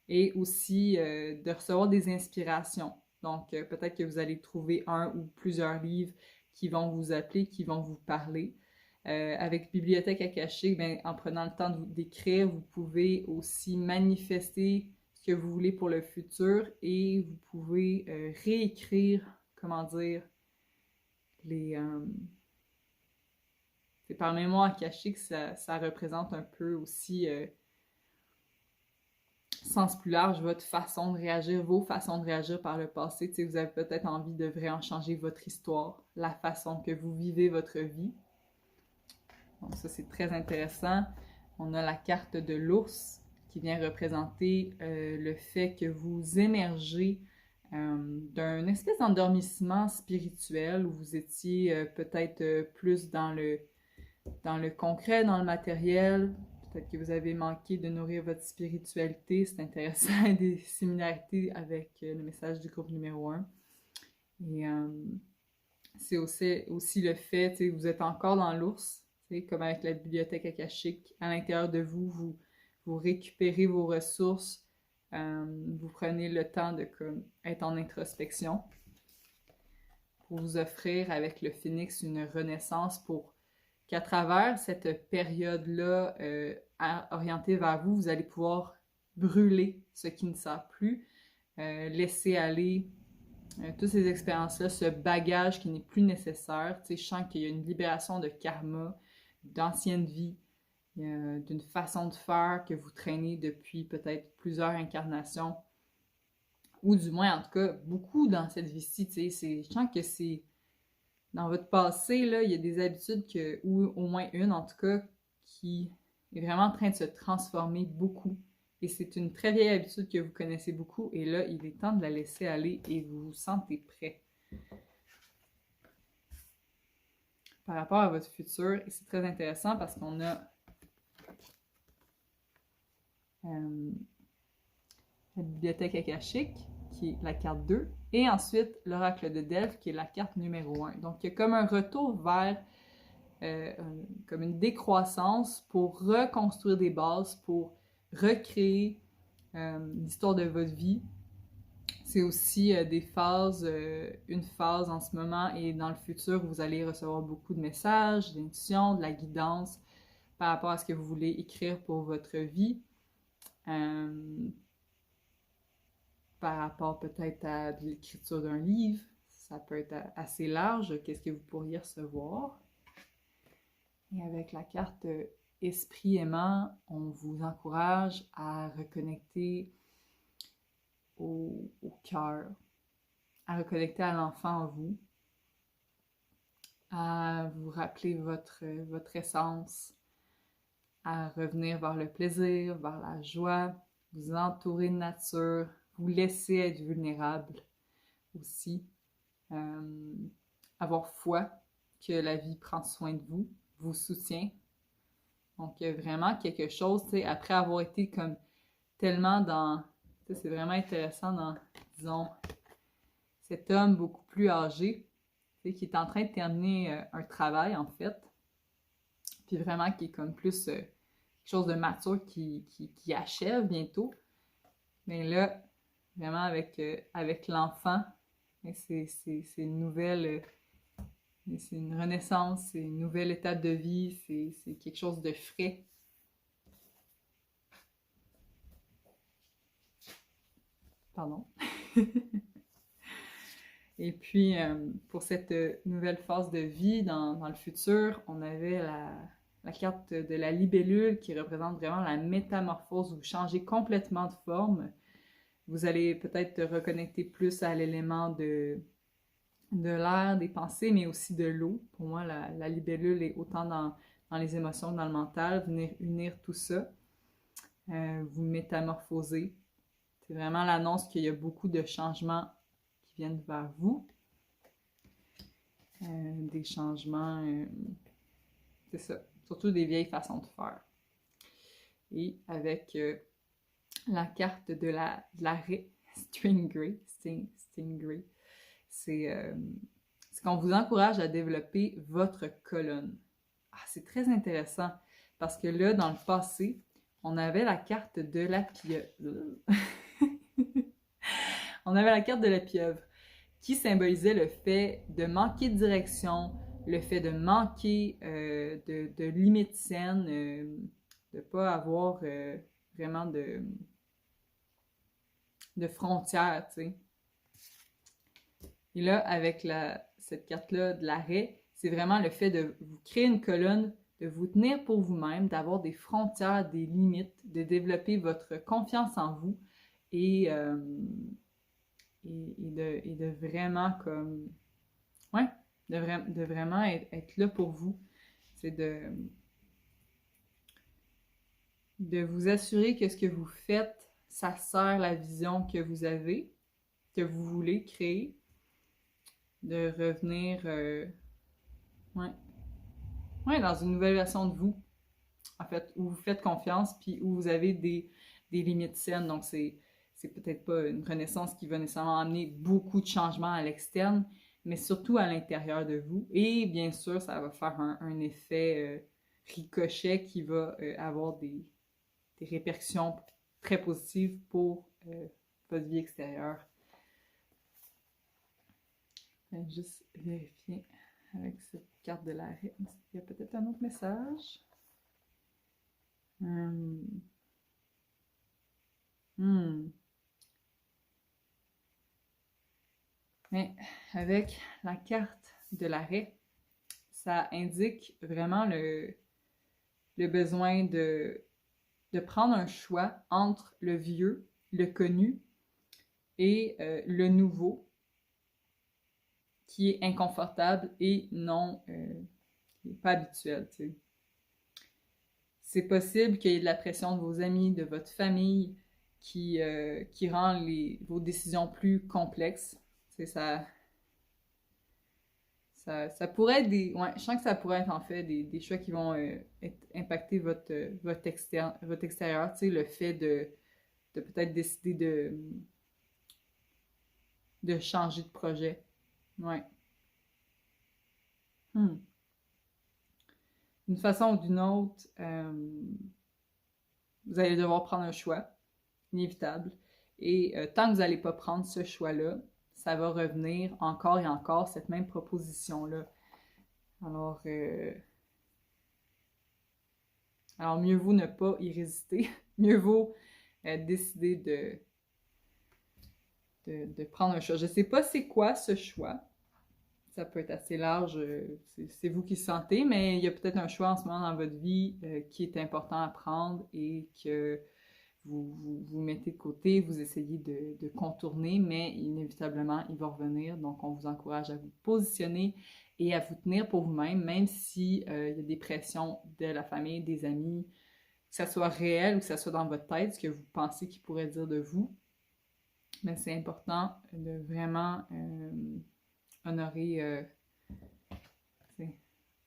Et aussi de recevoir des inspirations. Donc, peut-être que vous allez trouver un ou plusieurs livres qui vont vous appeler, qui vont vous parler. Avec Bibliothèque akashique, ben, en prenant le temps d'écrire, vous pouvez aussi manifester ce que vous voulez pour le futur et vous pouvez réécrire, comment dire, c'est par mémoire akashique, ça représente un peu aussi sens plus large, votre façon de réagir, vos façons de réagir par le passé. Vous avez peut-être envie de vraiment changer votre histoire, la façon que vous vivez votre vie. Donc ça, c'est très intéressant. On a la carte de l'ours qui vient représenter le fait que vous émergez d'un espèce d'endormissement spirituel où vous étiez peut-être plus dans le concret, dans le matériel. Peut-être que vous avez manqué de nourrir votre spiritualité. C'est intéressant, des similarités avec le message du groupe numéro 1. Et c'est aussi le fait, vous êtes encore dans l'ours, comme avec la bibliothèque akashique. À l'intérieur de vous récupérez vos ressources, vous prenez le temps de être en introspection pour vous offrir avec le phénix une renaissance pour qu'à travers cette période-là orientée vers vous, vous allez pouvoir brûler ce qui ne sert plus, laisser aller toutes ces expériences-là, ce bagage qui n'est plus nécessaire. Je sens qu'il y a une libération de karma, d'ancienne vie, d'une façon de faire que vous traînez depuis peut-être plusieurs incarnations, ou du moins, en tout cas, beaucoup dans cette vie-ci. Je sens que c'est dans votre passé, là, il y a des habitudes ou au moins une en tout cas, qui est vraiment en train de se transformer beaucoup. Et c'est une très vieille habitude que vous connaissez beaucoup. Et là, il est temps de la laisser aller et vous vous sentez prêt. Par rapport à votre futur, et c'est très intéressant parce qu'on a la bibliothèque akashique, qui est la carte 2, et ensuite l'oracle de Delphes, qui est la carte numéro 1. Donc, il y a comme un retour vers comme une décroissance pour reconstruire des bases, pour recréer l'histoire de votre vie. C'est aussi des phases, une phase en ce moment et dans le futur où vous allez recevoir beaucoup de messages, d'intuition, de la guidance par rapport à ce que vous voulez écrire pour votre vie. par rapport peut-être à l'écriture d'un livre. Ça peut être assez large, qu'est-ce que vous pourriez recevoir. Et avec la carte Esprit aimant, on vous encourage à reconnecter au cœur, à reconnecter à l'enfant en vous, à vous rappeler votre essence, à revenir vers le plaisir, vers la joie, vous entourer de nature, vous laisser être vulnérable aussi, avoir foi que la vie prend soin de vous, vous soutient. Donc, vraiment quelque chose, tu sais, après avoir été comme tellement dans... Tu sais, c'est vraiment intéressant dans, disons, cet homme beaucoup plus âgé, tu sais, qui est en train de terminer un travail, en fait, puis vraiment qui est comme plus quelque chose de mature qui achève bientôt. Mais là, vraiment avec l'enfant, c'est une nouvelle... c'est une renaissance, c'est une nouvelle étape de vie, c'est quelque chose de frais. Pardon. Et puis, pour cette nouvelle phase de vie dans le futur, on avait la carte de la libellule qui représente vraiment la métamorphose. Vous changez complètement de forme. Vous allez peut-être reconnecter plus à l'élément de l'air, des pensées, mais aussi de l'eau. Pour moi, la libellule est autant dans les émotions que dans le mental. Venir unir tout ça. Vous métamorphosez. C'est vraiment l'annonce qu'il y a beaucoup de changements qui viennent vers vous. Des changements, c'est ça, surtout des vieilles façons de faire. Et avec la carte de l'arrêt, Stingray, c'est qu'on vous encourage à développer votre colonne. Ah, c'est très intéressant parce que là, dans le passé, on avait la carte de la pieuvre. On avait la carte de la pieuvre qui symbolisait le fait de manquer de direction, le fait de manquer de limites saines, de ne pas avoir vraiment de frontières, tu sais. Et là, avec cette carte-là de l'arrêt, c'est vraiment le fait de vous créer une colonne, de vous tenir pour vous-même, d'avoir des frontières, des limites, de développer votre confiance en vous et de vraiment comme... Ouais, de vraiment être là pour vous. C'est de vous assurer que ce que vous faites, ça sert la vision que vous avez, que vous voulez créer. De revenir dans une nouvelle version de vous, en fait, où vous faites confiance, puis où vous avez des limites saines. Donc, c'est peut-être pas une renaissance qui va nécessairement amener beaucoup de changements à l'externe, mais surtout à l'intérieur de vous. Et bien sûr, ça va faire un effet ricochet qui va avoir des répercussions très positives pour votre vie extérieure. Je vais juste vérifier avec cette carte de l'arrêt. Il y a peut-être un autre message. Mais avec la carte de l'arrêt, ça indique vraiment le besoin de prendre un choix entre le vieux, le connu et le nouveau, qui est inconfortable et non pas habituel, tu sais. C'est possible qu'il y ait de la pression de vos amis, de votre famille, qui rend vos décisions plus complexes. C'est ça pourrait être des... Ouais, je sens que ça pourrait être en fait des choix qui vont impacter votre extérieur. Tu sais, le fait de peut-être décider de changer de projet. Ouais. D'une façon ou d'une autre, vous allez devoir prendre un choix, inévitable. Et tant que vous n'allez pas prendre ce choix-là, ça va revenir encore et encore, cette même proposition-là. Alors mieux vaut ne pas y résister. Mieux vaut décider de prendre un choix. Je ne sais pas c'est quoi ce choix. Ça peut être assez large, c'est vous qui sentez, mais il y a peut-être un choix en ce moment dans votre vie qui est important à prendre et que vous mettez de côté, vous essayez de contourner, mais inévitablement, il va revenir. Donc, on vous encourage à vous positionner et à vous tenir pour vous-même, même si il y a des pressions de la famille, des amis, que ça soit réel ou que ça soit dans votre tête, ce que vous pensez qu'ils pourraient dire de vous. Mais c'est important de vraiment honorer,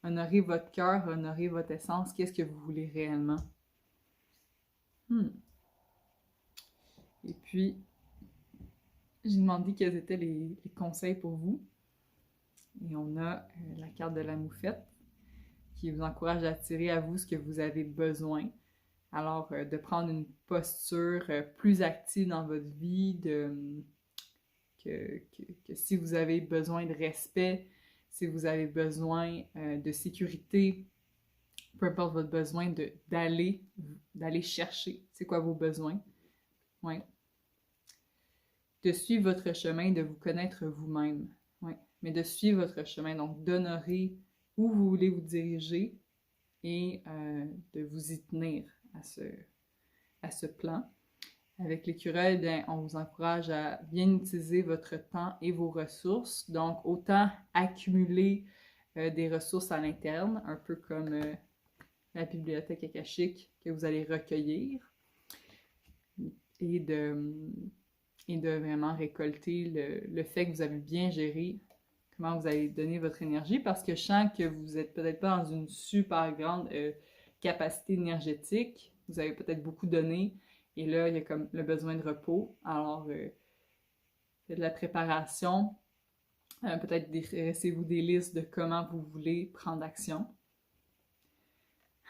honorer votre cœur, honorer votre essence. Qu'est-ce que vous voulez réellement? Et puis, j'ai demandé quels étaient les conseils pour vous. Et on a la carte de la moufette qui vous encourage à attirer à vous ce que vous avez besoin. Alors, de prendre une posture plus active dans votre vie, que si vous avez besoin de respect, si vous avez besoin de sécurité, peu importe votre besoin, d'aller chercher c'est quoi vos besoins. Ouais. De suivre votre chemin, de vous connaître vous-même. Ouais. Mais de suivre votre chemin, donc d'honorer où vous voulez vous diriger et de vous y tenir à ce plan. Avec l'écureuil, bien, on vous encourage à bien utiliser votre temps et vos ressources. Donc, autant accumuler des ressources à l'interne, un peu comme la bibliothèque akashique que vous allez recueillir, et de vraiment récolter le fait que vous avez bien géré comment vous allez donner votre énergie, parce que je sens que vous n'êtes peut-être pas dans une super grande capacité énergétique, vous avez peut-être beaucoup donné, et là, il y a comme le besoin de repos. Alors, faites de la préparation, peut-être dressez-vous des listes de comment vous voulez prendre action.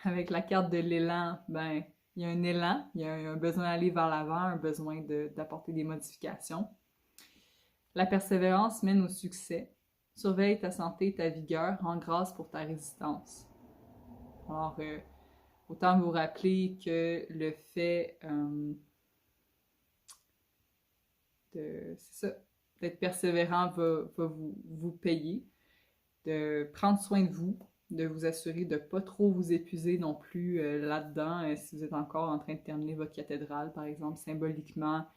Avec la carte de l'élan, ben, il y a un élan, il y a un besoin d'aller vers l'avant, un besoin d'apporter des modifications. La persévérance mène au succès. Surveille ta santé et ta vigueur, rends grâce pour ta résistance. Alors, autant vous rappeler que le fait c'est ça, d'être persévérant va vous payer, de prendre soin de vous, de vous assurer de ne pas trop vous épuiser non plus là-dedans, si vous êtes encore en train de terminer votre cathédrale, par exemple, symboliquement,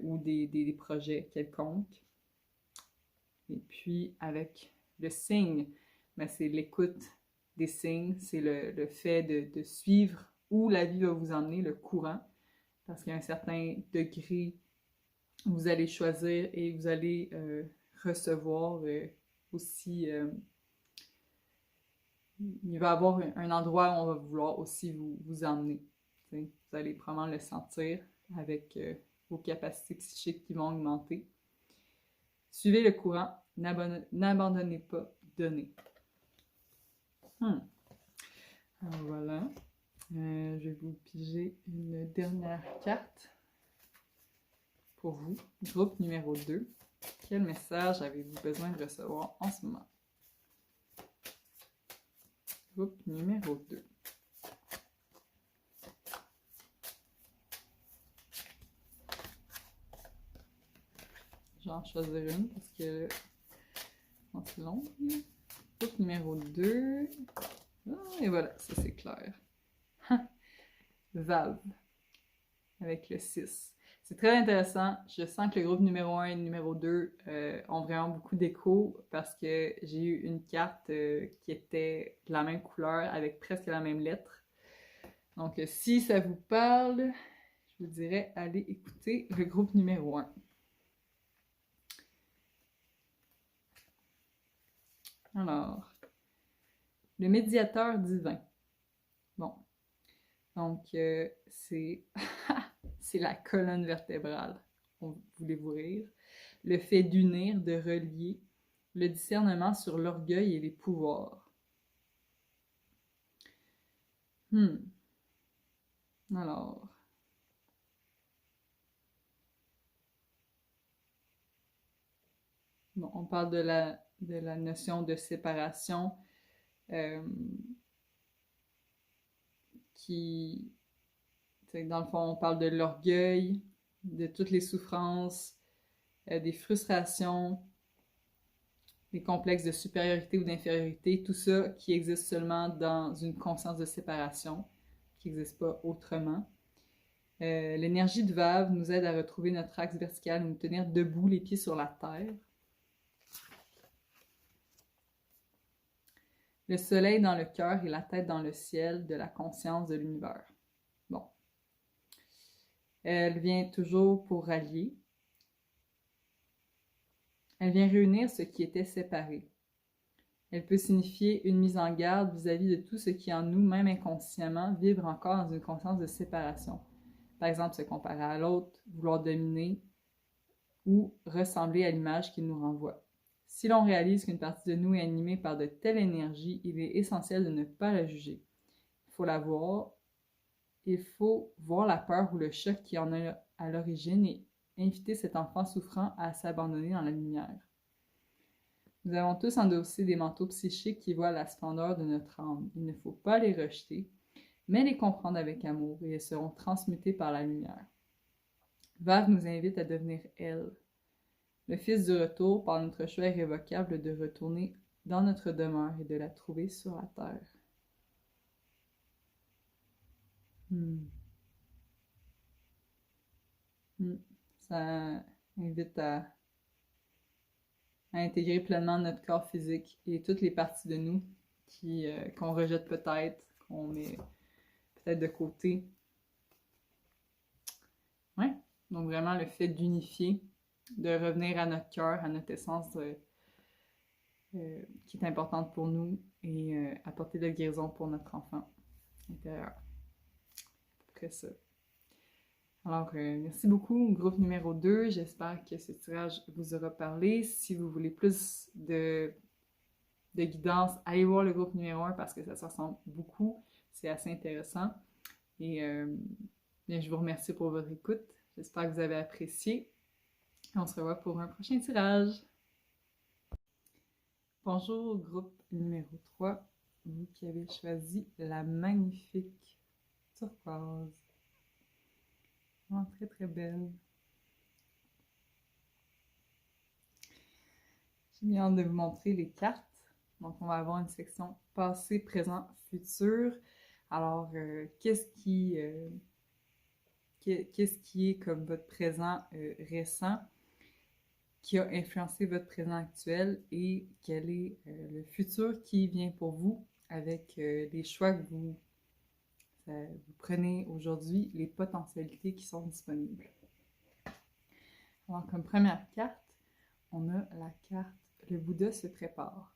ou des projets quelconques. Et puis, avec le signe, ben, c'est l'écoute des signes, c'est le fait de suivre où la vie va vous emmener, le courant, parce qu'à un certain degré, vous allez choisir et vous allez recevoir aussi... il va y avoir un endroit où on va vouloir aussi vous emmener. T'sais. Vous allez probablement le sentir avec vos capacités psychiques qui vont augmenter. Suivez le courant, n'abandonnez pas, donnez. Alors voilà. Je vais vous piger une dernière carte pour vous. Groupe numéro 2. Quel message avez-vous besoin de recevoir en ce moment? Groupe numéro 2. Je vais en choisir une parce que c'est long. Groupe numéro 2. Et voilà, ça c'est clair. Valve. Avec le 6. C'est très intéressant. Je sens que le groupe numéro 1 et numéro 2 ont vraiment beaucoup d'écho parce que j'ai eu une carte qui était de la même couleur avec presque la même lettre. Donc, si ça vous parle, je vous dirais, allez écouter le groupe numéro 1. Alors, le médiateur divin. Bon. Donc, c'est la colonne vertébrale. Voulez-vous rire? Le fait d'unir, de relier, le discernement sur l'orgueil et les pouvoirs. Alors... Bon, on parle de la notion de séparation qui, dans le fond, on parle de l'orgueil, de toutes les souffrances des frustrations, des complexes de supériorité ou d'infériorité, tout ça qui existe seulement dans une conscience de séparation, qui n'existe pas autrement. L'énergie de Vave nous aide à retrouver notre axe vertical, nous tenir debout, les pieds sur la terre. Le soleil dans le cœur et la tête dans le ciel de la conscience de l'univers. Bon. Elle vient toujours pour rallier. Elle vient réunir ce qui était séparé. Elle peut signifier une mise en garde vis-à-vis de tout ce qui en nous, même inconsciemment, vibre encore dans une conscience de séparation. Par exemple, se comparer à l'autre, vouloir dominer ou ressembler à l'image qu'il nous renvoie. Si l'on réalise qu'une partie de nous est animée par de telles énergies, il est essentiel de ne pas la juger. Il faut la voir. Il faut voir la peur ou le choc qui en a à l'origine et inviter cet enfant souffrant à s'abandonner dans la lumière. Nous avons tous endossé des manteaux psychiques qui voient la splendeur de notre âme. Il ne faut pas les rejeter, mais les comprendre avec amour et elles seront transmutées par la lumière. Vave nous invite à devenir elle. Le fils du retour par notre choix irrévocable de retourner dans notre demeure et de la trouver sur la terre. Ça invite à intégrer pleinement notre corps physique et toutes les parties de nous qu'on rejette peut-être, qu'on met peut-être de côté. Ouais, donc vraiment le fait d'unifier, de revenir à notre cœur, à notre essence qui est importante pour nous et apporter de la guérison pour notre enfant intérieur. Après ça. Alors, merci beaucoup, groupe numéro 2. J'espère que ce tirage vous aura parlé. Si vous voulez plus de guidance, allez voir le groupe numéro 1 parce que ça se ressemble beaucoup. C'est assez intéressant. Et bien, je vous remercie pour votre écoute. J'espère que vous avez apprécié. On se revoit pour un prochain tirage. Bonjour, groupe numéro 3. Vous qui avez choisi la magnifique turquoise. Très très belle. J'ai bien hâte de vous montrer les cartes. Donc on va avoir une section passé, présent, futur. Alors qu'est-ce qui est comme votre présent récent qui a influencé votre présent actuel et quel est le futur qui vient pour vous avec les choix que vous prenez aujourd'hui, les potentialités qui sont disponibles. Alors, comme première carte, on a la carte « Le Bouddha se prépare »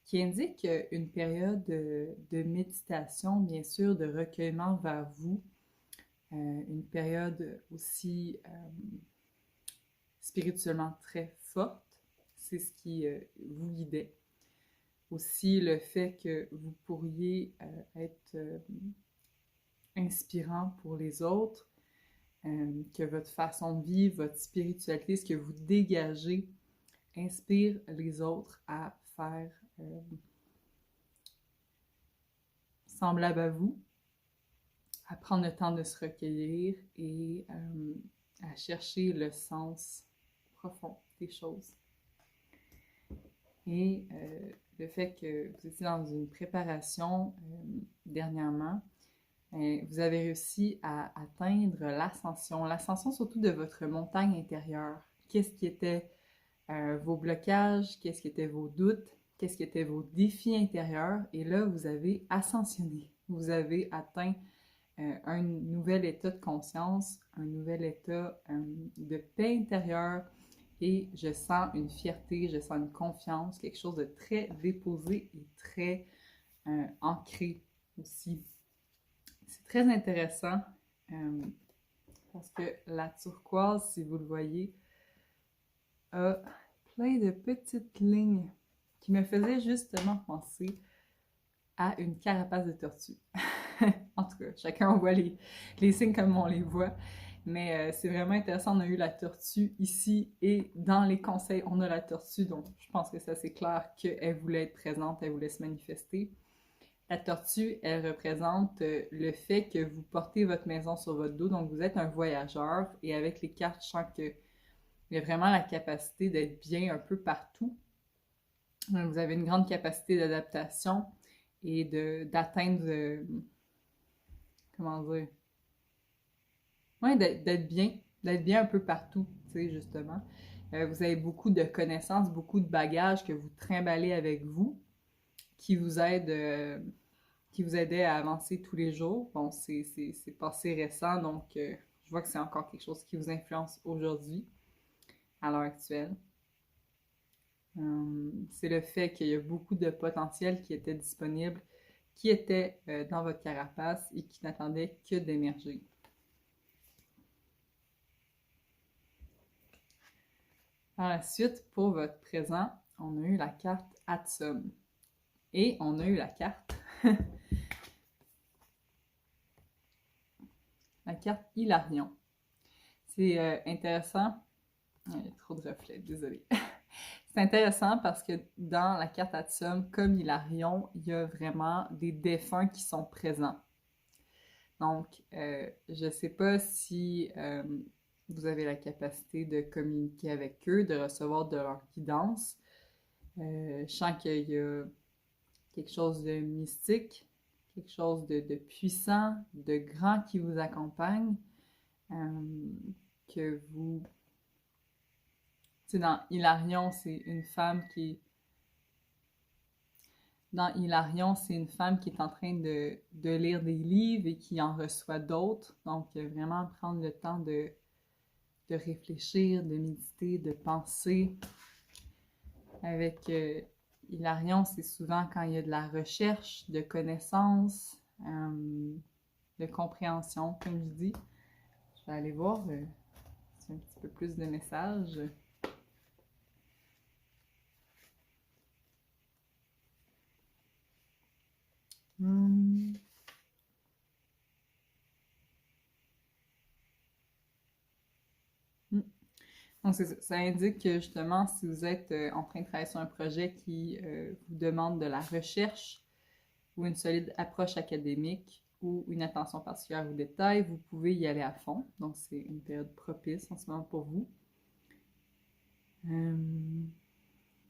qui indique une période de méditation, bien sûr, de recueillement vers vous, une période aussi spirituellement très forte, c'est ce qui vous guidait. Aussi, le fait que vous pourriez être inspirant pour les autres, que votre façon de vivre, votre spiritualité, ce que vous dégagez, inspire les autres à faire semblable à vous, à prendre le temps de se recueillir et à chercher le sens profond des choses. Et le fait que vous étiez dans une préparation dernièrement, vous avez réussi à atteindre l'ascension surtout de votre montagne intérieure. Qu'est-ce qui était vos blocages, qu'est-ce qui étaient vos doutes, qu'est-ce qui étaient vos défis intérieurs, et là, vous avez ascensionné. Vous avez atteint un nouvel état de conscience, un nouvel état de paix intérieure, et je sens une fierté, je sens une confiance, quelque chose de très déposé et très ancré aussi. C'est très intéressant parce que la turquoise, si vous le voyez, a plein de petites lignes qui me faisaient justement penser à une carapace de tortue. En tout cas, chacun voit les signes comme on les voit, mais c'est vraiment intéressant. On a eu la tortue ici et dans les conseils, on a la tortue, donc je pense que ça c'est clair qu'elle voulait être présente, elle voulait se manifester. La tortue, elle représente le fait que vous portez votre maison sur votre dos, donc vous êtes un voyageur, et avec les cartes, je sens que Il y a vraiment la capacité d'être bien un peu partout. Vous avez une grande capacité d'adaptation et d'atteindre, comment dire, ouais, d'être bien un peu partout, tu sais, justement. Vous avez beaucoup de connaissances, beaucoup de bagages que vous trimballez avec vous, qui vous aident, qui vous aidaient à avancer tous les jours. Bon, c'est passé récent, donc je vois que c'est encore quelque chose qui vous influence aujourd'hui, à l'heure actuelle. C'est le fait qu'il y a beaucoup de potentiel qui était disponible, qui était dans votre carapace et qui n'attendait que d'émerger. Par la suite, pour votre présent, on a eu la carte Atsum. Et on a eu la carte la carte Hilarion. C'est intéressant. Il y a trop de reflets, désolé. C'est intéressant parce que dans la carte Atsum, comme Hilarion, il y a vraiment des défunts qui sont présents. Donc, je ne sais pas si vous avez la capacité de communiquer avec eux, de recevoir de leur guidance. Je sens qu'il y a quelque chose de mystique, quelque chose de puissant, de grand qui vous accompagne, que vous... Tu sais, dans Hilarion, c'est une femme qui... Dans Hilarion, c'est une femme qui est en train de lire des livres et qui en reçoit d'autres. Donc, vraiment prendre le temps de réfléchir, de méditer, de penser. Avec Hilarion, c'est souvent quand il y a de la recherche, de connaissances, de compréhension, comme je dis. Je vais aller voir un petit peu plus de messages. Donc, ça indique que justement, si vous êtes en train de travailler sur un projet qui vous demande de la recherche ou une solide approche académique ou une attention particulière aux détails, vous pouvez y aller à fond. Donc, c'est une période propice en ce moment pour vous.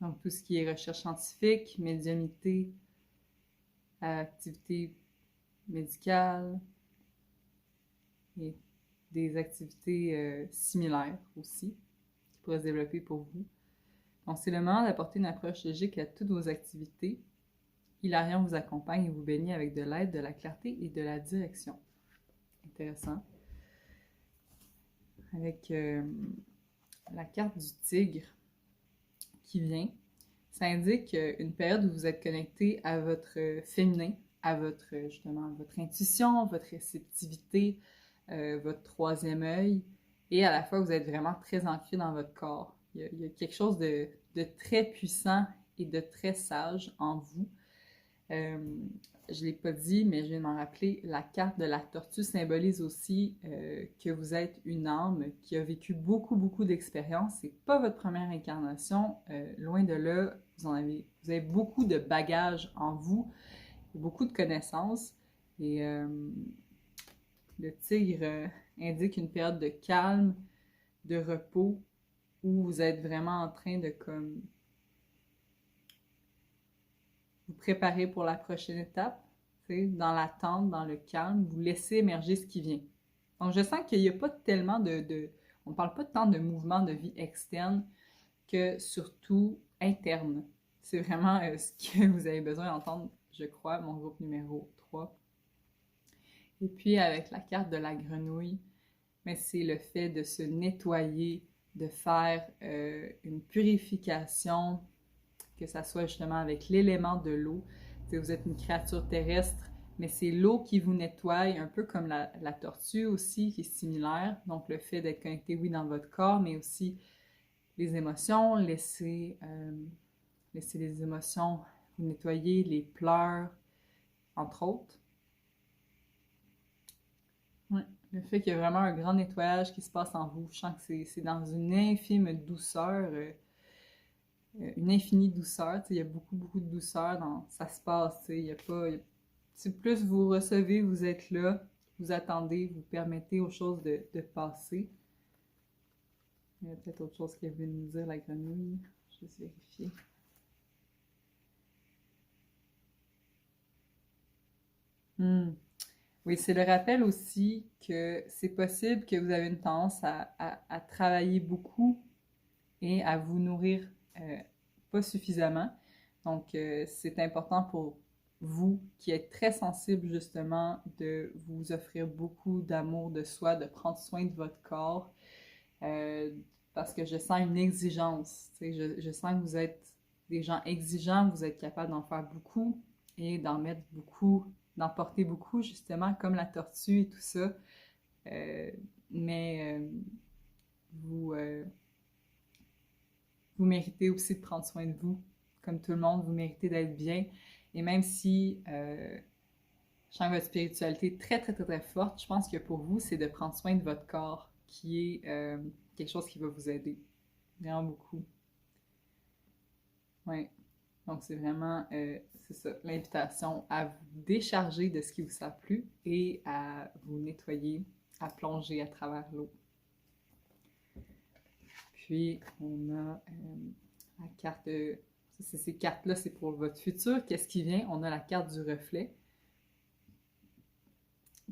Donc, tout ce qui est recherche scientifique, médiumnité, activités médicales et des activités similaires aussi qui pourraient se développer pour vous. Donc, c'est le moment d'apporter une approche logique à toutes vos activités. Hilarion vous accompagne et vous bénit avec de l'aide, de la clarté et de la direction. Intéressant. Avec la carte du tigre qui vient, ça indique une période où vous êtes connecté à votre féminin, à votre, justement, votre intuition, votre réceptivité, votre troisième œil, et à la fois vous êtes vraiment très ancré dans votre corps. Il y a quelque chose de très puissant et de très sage en vous. Je ne l'ai pas dit, mais je viens de m'en rappeler, la carte de la tortue symbolise aussi que vous êtes une âme qui a vécu beaucoup, beaucoup d'expériences. C'est pas votre première incarnation, loin de là, vous avez beaucoup de bagages en vous, beaucoup de connaissances, et le tigre indique une période de calme, de repos, où vous êtes vraiment en train de comme vous préparer pour la prochaine étape, dans l'attente, dans le calme, vous laissez émerger ce qui vient. Donc, je sens qu'il n'y a pas tellement on ne parle pas tant de mouvements de vie externe que surtout interne. C'est vraiment ce que vous avez besoin d'entendre, je crois, mon groupe numéro 3. Et puis, avec la carte de la grenouille, mais c'est le fait de se nettoyer, de faire une purification, que ça soit justement avec l'élément de l'eau. Vous êtes une créature terrestre, mais c'est l'eau qui vous nettoie, un peu comme la tortue aussi, qui est similaire. Donc, le fait d'être connecté, oui, dans votre corps, mais aussi les émotions, laisser les émotions vous nettoyer, les pleurs, entre autres. Ouais. Le fait qu'il y a vraiment un grand nettoyage qui se passe en vous. Je sens que c'est dans une infime douceur, une infinie douceur. Il y a beaucoup, beaucoup de douceur dans ça se passe. Il y a pas. Plus vous recevez, vous êtes là, vous attendez, vous permettez aux choses de passer. Il y a peut-être autre chose qu'elle veut nous dire, la grenouille. Je vais juste vérifier. Oui, c'est le rappel aussi que c'est possible que vous avez une tendance à travailler beaucoup et à vous nourrir pas suffisamment. Donc, c'est important pour vous qui êtes très sensible justement de vous offrir beaucoup d'amour de soi, de prendre soin de votre corps, parce que je sens une exigence. Je sens que vous êtes des gens exigeants, vous êtes capable d'en faire beaucoup et d'en mettre beaucoup, d'en porter beaucoup, justement, comme la tortue et tout ça. Euh, mais vous, vous méritez aussi de prendre soin de vous. Comme tout le monde, vous méritez d'être bien. Et même si je sens votre spiritualité est très, très, très, très forte, je pense que pour vous, c'est de prendre soin de votre corps, qui est quelque chose qui va vous aider. Vraiment beaucoup. Oui. Donc, c'est vraiment, c'est ça, l'invitation à vous décharger de ce qui vous a plu et à vous nettoyer, à plonger à travers l'eau. Puis, on a la carte, ces cartes-là, c'est pour votre futur. Qu'est-ce qui vient? On a la carte du reflet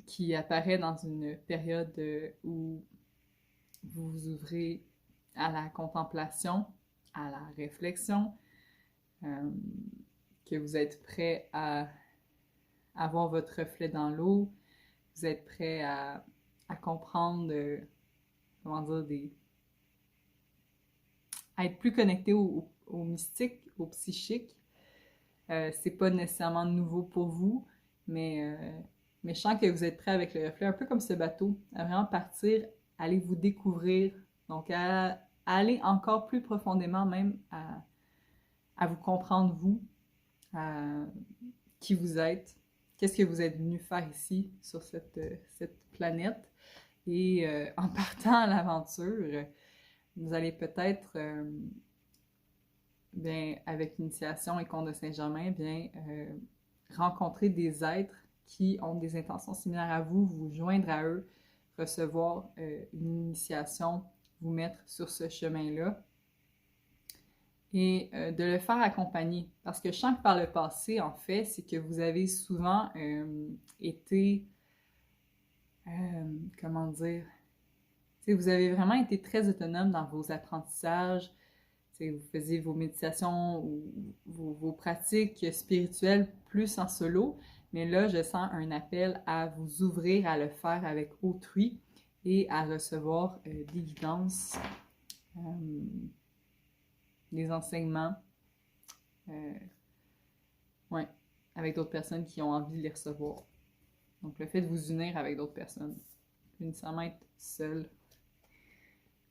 qui apparaît dans une période où vous vous ouvrez à la contemplation, à la réflexion, que vous êtes prêt à voir votre reflet dans l'eau, vous êtes prêt à comprendre, comment dire, à être plus connecté au mystique, au psychique. C'est pas nécessairement nouveau pour vous, mais je sens que vous êtes prêt avec le reflet, un peu comme ce bateau, à vraiment partir, aller vous découvrir, donc à aller encore plus profondément même à vous comprendre vous, à qui vous êtes, qu'est-ce que vous êtes venu faire ici sur cette planète. Et en partant à l'aventure, vous allez peut-être, bien, avec l'initiation et Conte de Saint-Germain, bien, rencontrer des êtres qui ont des intentions similaires à vous, vous joindre à eux, recevoir une initiation, vous mettre sur ce chemin-là et de le faire accompagner. Parce que je sens que par le passé, en fait, c'est que vous avez souvent été, comment dire, t'sais, vous avez vraiment été très autonome dans vos apprentissages. T'sais, vous faisiez vos méditations ou vos pratiques spirituelles plus en solo, mais là, je sens un appel à vous ouvrir à le faire avec autrui et à recevoir des guidances, des enseignements, ouais, avec d'autres personnes qui ont envie de les recevoir. Donc, le fait de vous unir avec d'autres personnes, pas nécessairement être seul.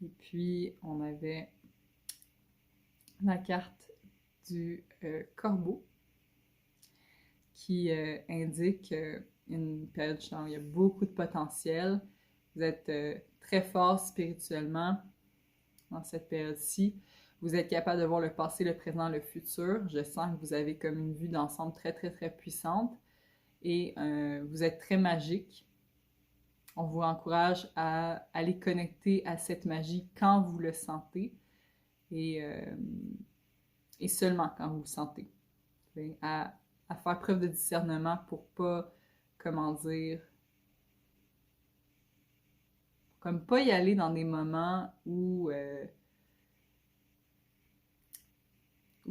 Et puis, on avait la carte du corbeau qui indique une période où il y a beaucoup de potentiel. Vous êtes très fort spirituellement dans cette période-ci. Vous êtes capable de voir le passé, le présent, le futur. Je sens que vous avez comme une vue d'ensemble très, très, très puissante. Et vous êtes très magique. On vous encourage à aller connecter à cette magie quand vous le sentez et seulement quand vous le sentez. À faire preuve de discernement pour pas, comment dire, comme pas y aller dans des moments où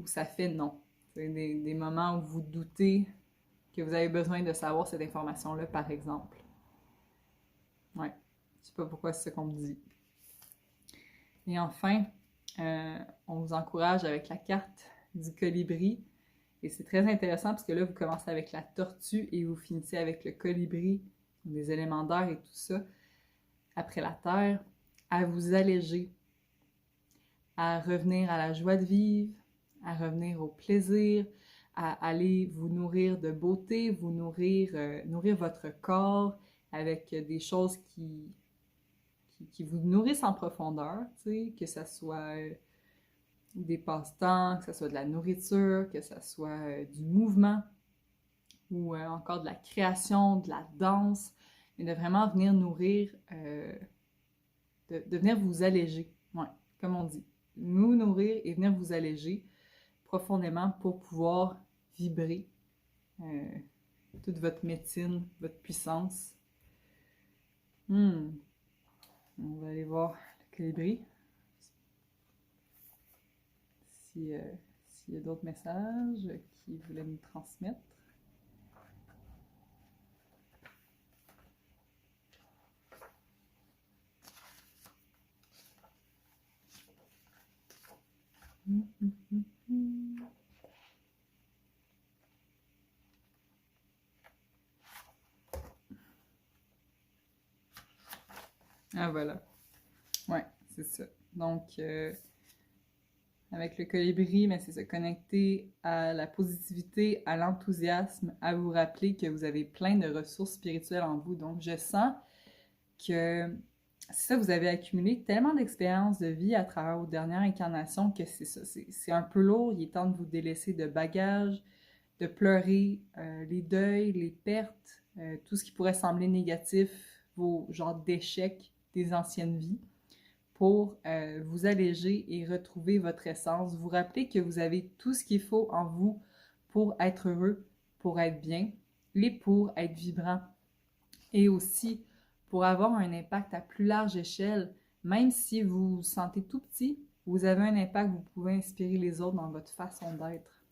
ça fait non. C'est des moments où vous doutez que vous avez besoin de savoir cette information-là, par exemple. Ouais, je sais pas pourquoi c'est ce qu'on me dit. Et enfin, on vous encourage avec la carte du colibri. Et c'est très intéressant parce que là, vous commencez avec la tortue et vous finissez avec le colibri, les éléments d'air et tout ça, après la terre, à vous alléger, à revenir à la joie de vivre, à revenir au plaisir, à aller vous nourrir de beauté, vous nourrir votre corps avec des choses qui vous nourrissent en profondeur, tu sais, que ça soit des passe-temps, que ce soit de la nourriture, que ce soit du mouvement ou encore de la création, de la danse, mais de vraiment venir nourrir, de venir vous alléger, Ouais, comme on dit. Nous nourrir et venir vous alléger profondément pour pouvoir vibrer toute votre médecine, votre puissance. On va aller voir le colibri. S'il y a d'autres messages qu'il voulait nous transmettre. Ah voilà. Ouais, c'est ça. Donc, avec le colibri, mais c'est se connecter à la positivité, à l'enthousiasme, à vous rappeler que vous avez plein de ressources spirituelles en vous. Donc, je sens que c'est ça, vous avez accumulé tellement d'expériences de vie à travers vos dernières incarnations que c'est ça, c'est un peu lourd. Il est temps de vous délaisser de bagages, de pleurer les deuils, les pertes, tout ce qui pourrait sembler négatif, vos genres d'échecs des anciennes vies, pour vous alléger et retrouver votre essence. Vous rappelez que vous avez tout ce qu'il faut en vous pour être heureux, pour être bien et pour être vibrant. Et aussi pour avoir un impact à plus large échelle, même si vous vous sentez tout petit, vous avez un impact, vous pouvez inspirer les autres dans votre façon d'être.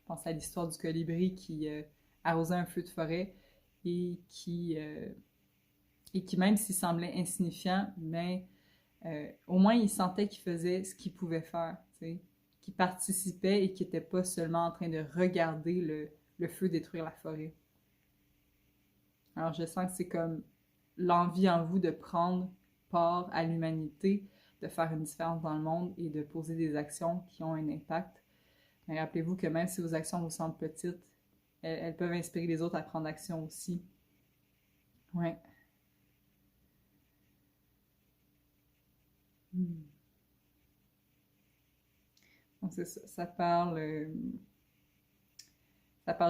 Je pense à l'histoire du colibri qui arrosait un feu de forêt et qui même s'il semblait insignifiant, mais au moins il sentait qu'il faisait ce qu'il pouvait faire, qu'il participait et qu'il n'était pas seulement en train de regarder le feu détruire la forêt. Alors je sens que c'est comme l'envie en vous de prendre part à l'humanité, de faire une différence dans le monde et de poser des actions qui ont un impact. Mais rappelez-vous que même si vos actions vous semblent petites, elles peuvent inspirer les autres à prendre action aussi. Ouais. Donc c'est ça, ça parle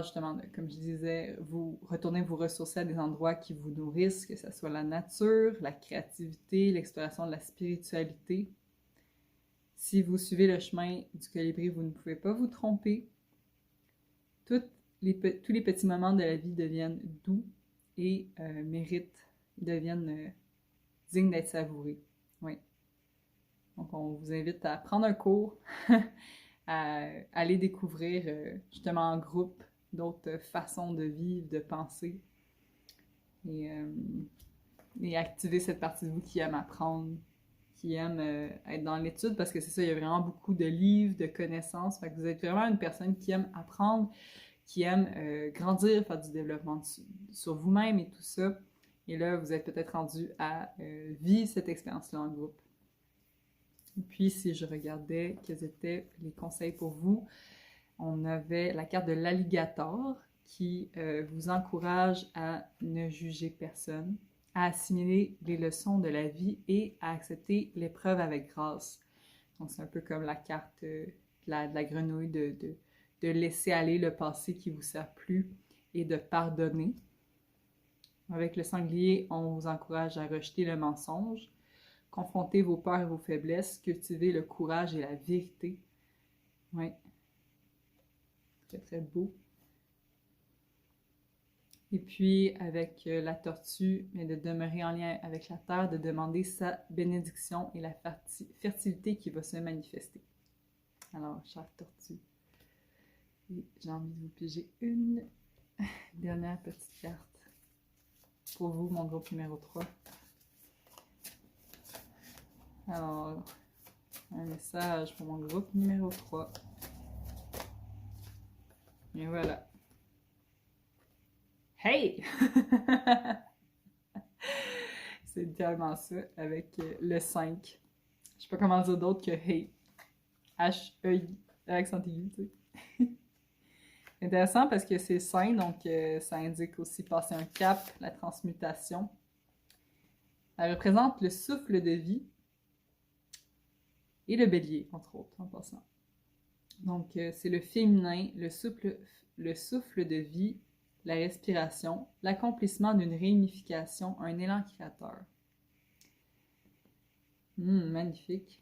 justement de, comme je disais, vous retournez vous ressourcer à des endroits qui vous nourrissent, que ce soit la nature, la créativité, l'exploration de la spiritualité. Si vous suivez le chemin du colibri, vous ne pouvez pas vous tromper. Tous les petits moments de la vie deviennent doux et deviennent dignes d'être savourés. Oui. Donc, on vous invite à prendre un cours, à aller découvrir justement en groupe d'autres façons de vivre, de penser et activer cette partie de vous qui aime apprendre, qui aime être dans l'étude, parce que c'est ça, il y a vraiment beaucoup de livres, de connaissances, fait que vous êtes vraiment une personne qui aime apprendre, qui aime grandir, faire du développement sur vous-même et tout ça. Et là, vous êtes peut-être rendu à vivre cette expérience-là en groupe. Et puis, si je regardais quels étaient les conseils pour vous, on avait la carte de l'alligator qui vous encourage à ne juger personne, à assimiler les leçons de la vie et à accepter l'épreuve avec grâce. Donc, c'est un peu comme la carte de la grenouille, de laisser aller le passé qui ne vous sert plus et de pardonner. Avec le sanglier, on vous encourage à rejeter le mensonge, confronter vos peurs et vos faiblesses, cultiver le courage et la vérité. Oui. Très, très beau. Et puis, avec la tortue, de demeurer en lien avec la terre, de demander sa bénédiction et la fertilité qui va se manifester. Alors, chère tortue, j'ai envie de vous piger une dernière petite carte pour vous, mon groupe numéro 3. Alors, un message pour mon groupe numéro 3. Et voilà. Hey! C'est littéralement ça avec le 5. Je sais pas comment dire d'autre que hey. H-E-I, accent aigu, tu sais. Intéressant parce que c'est sain, donc ça indique aussi passer un cap, la transmutation. Elle représente le souffle de vie et le bélier, entre autres, en passant. Donc, c'est le féminin, le souffle de vie, la respiration, l'accomplissement d'une réunification, un élan créateur. Magnifique.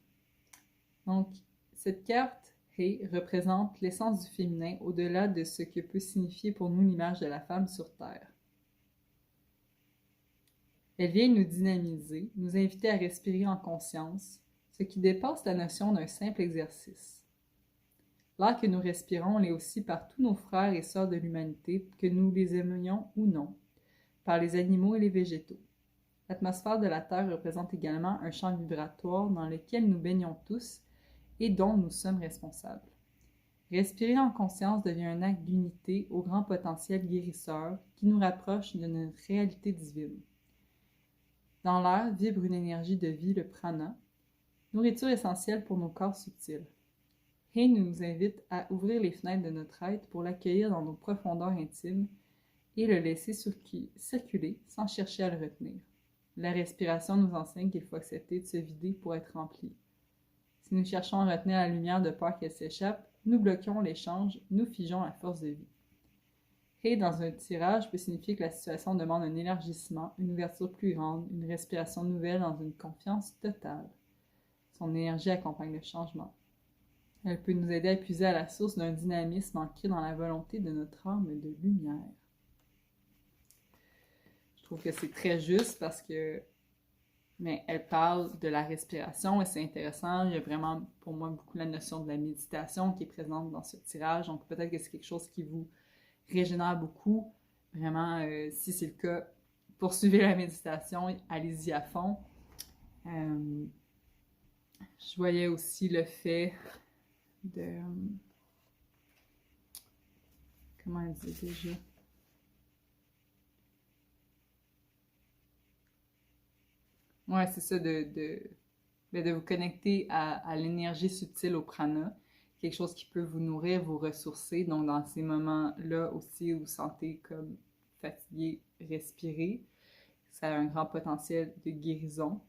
Donc, cette carte He représente l'essence du féminin au-delà de ce que peut signifier pour nous l'image de la femme sur Terre. Elle vient nous dynamiser, nous inviter à respirer en conscience, ce qui dépasse la notion d'un simple exercice. L'air que nous respirons l'est aussi par tous nos frères et sœurs de l'humanité, que nous les aimions ou non, par les animaux et les végétaux. L'atmosphère de la Terre représente également un champ vibratoire dans lequel nous baignons tous et dont nous sommes responsables. Respirer en conscience devient un acte d'unité au grand potentiel guérisseur qui nous rapproche de notre réalité divine. Dans l'air vibre une énergie de vie, le prana, nourriture essentielle pour nos corps subtils. He nous invite à ouvrir les fenêtres de notre être pour l'accueillir dans nos profondeurs intimes et le laisser circuler sans chercher à le retenir. La respiration nous enseigne qu'il faut accepter de se vider pour être rempli. Si nous cherchons à retenir la lumière de peur qu'elle s'échappe, nous bloquons l'échange, nous figeons à force de vie. He dans un tirage peut signifier que la situation demande un élargissement, une ouverture plus grande, une respiration nouvelle dans une confiance totale. Son énergie accompagne le changement. Elle peut nous aider à puiser à la source d'un dynamisme ancré dans la volonté de notre âme de lumière. Je trouve que c'est très juste parce que elle parle de la respiration et c'est intéressant. Il y a vraiment, pour moi, beaucoup la notion de la méditation qui est présente dans ce tirage. Donc, peut-être que c'est quelque chose qui vous régénère beaucoup. Vraiment, si c'est le cas, poursuivez la méditation, allez-y à fond. Je voyais aussi le fait de... comment elle dit déjà? Ouais, c'est ça, de vous connecter à l'énergie subtile, au prana, quelque chose qui peut vous nourrir, vous ressourcer. Donc, dans ces moments-là aussi où vous sentez comme fatigué, respirez. Ça a un grand potentiel de guérison.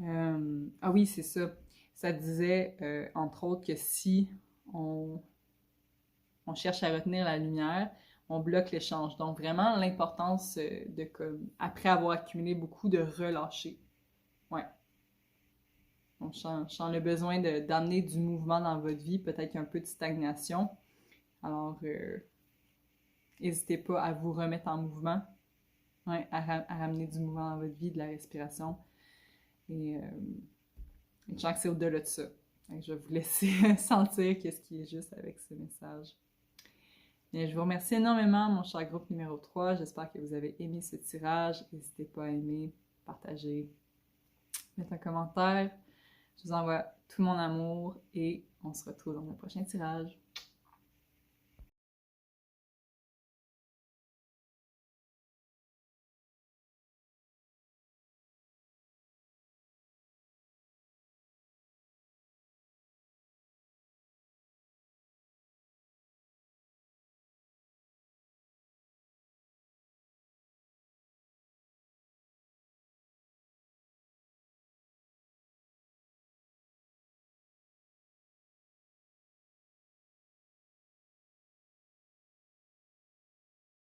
Ah oui, c'est ça. Ça disait, entre autres, que si on cherche à retenir la lumière, on bloque l'échange. Donc, vraiment, l'importance de, comme, après avoir accumulé beaucoup, de relâcher. Ouais. Donc, je sens le besoin d'amener du mouvement dans votre vie, peut-être qu'il y a un peu de stagnation. Alors, n'hésitez pas à vous remettre en mouvement, ouais, à ramener du mouvement dans votre vie, de la respiration. Et je sens que c'est au-delà de ça. Donc, je vais vous laisser sentir qu'est-ce qui est juste avec ce message. Bien, je vous remercie énormément, mon cher groupe numéro 3. J'espère que vous avez aimé ce tirage. N'hésitez pas à aimer, partager, mettre un commentaire. Je vous envoie tout mon amour et on se retrouve dans le prochain tirage.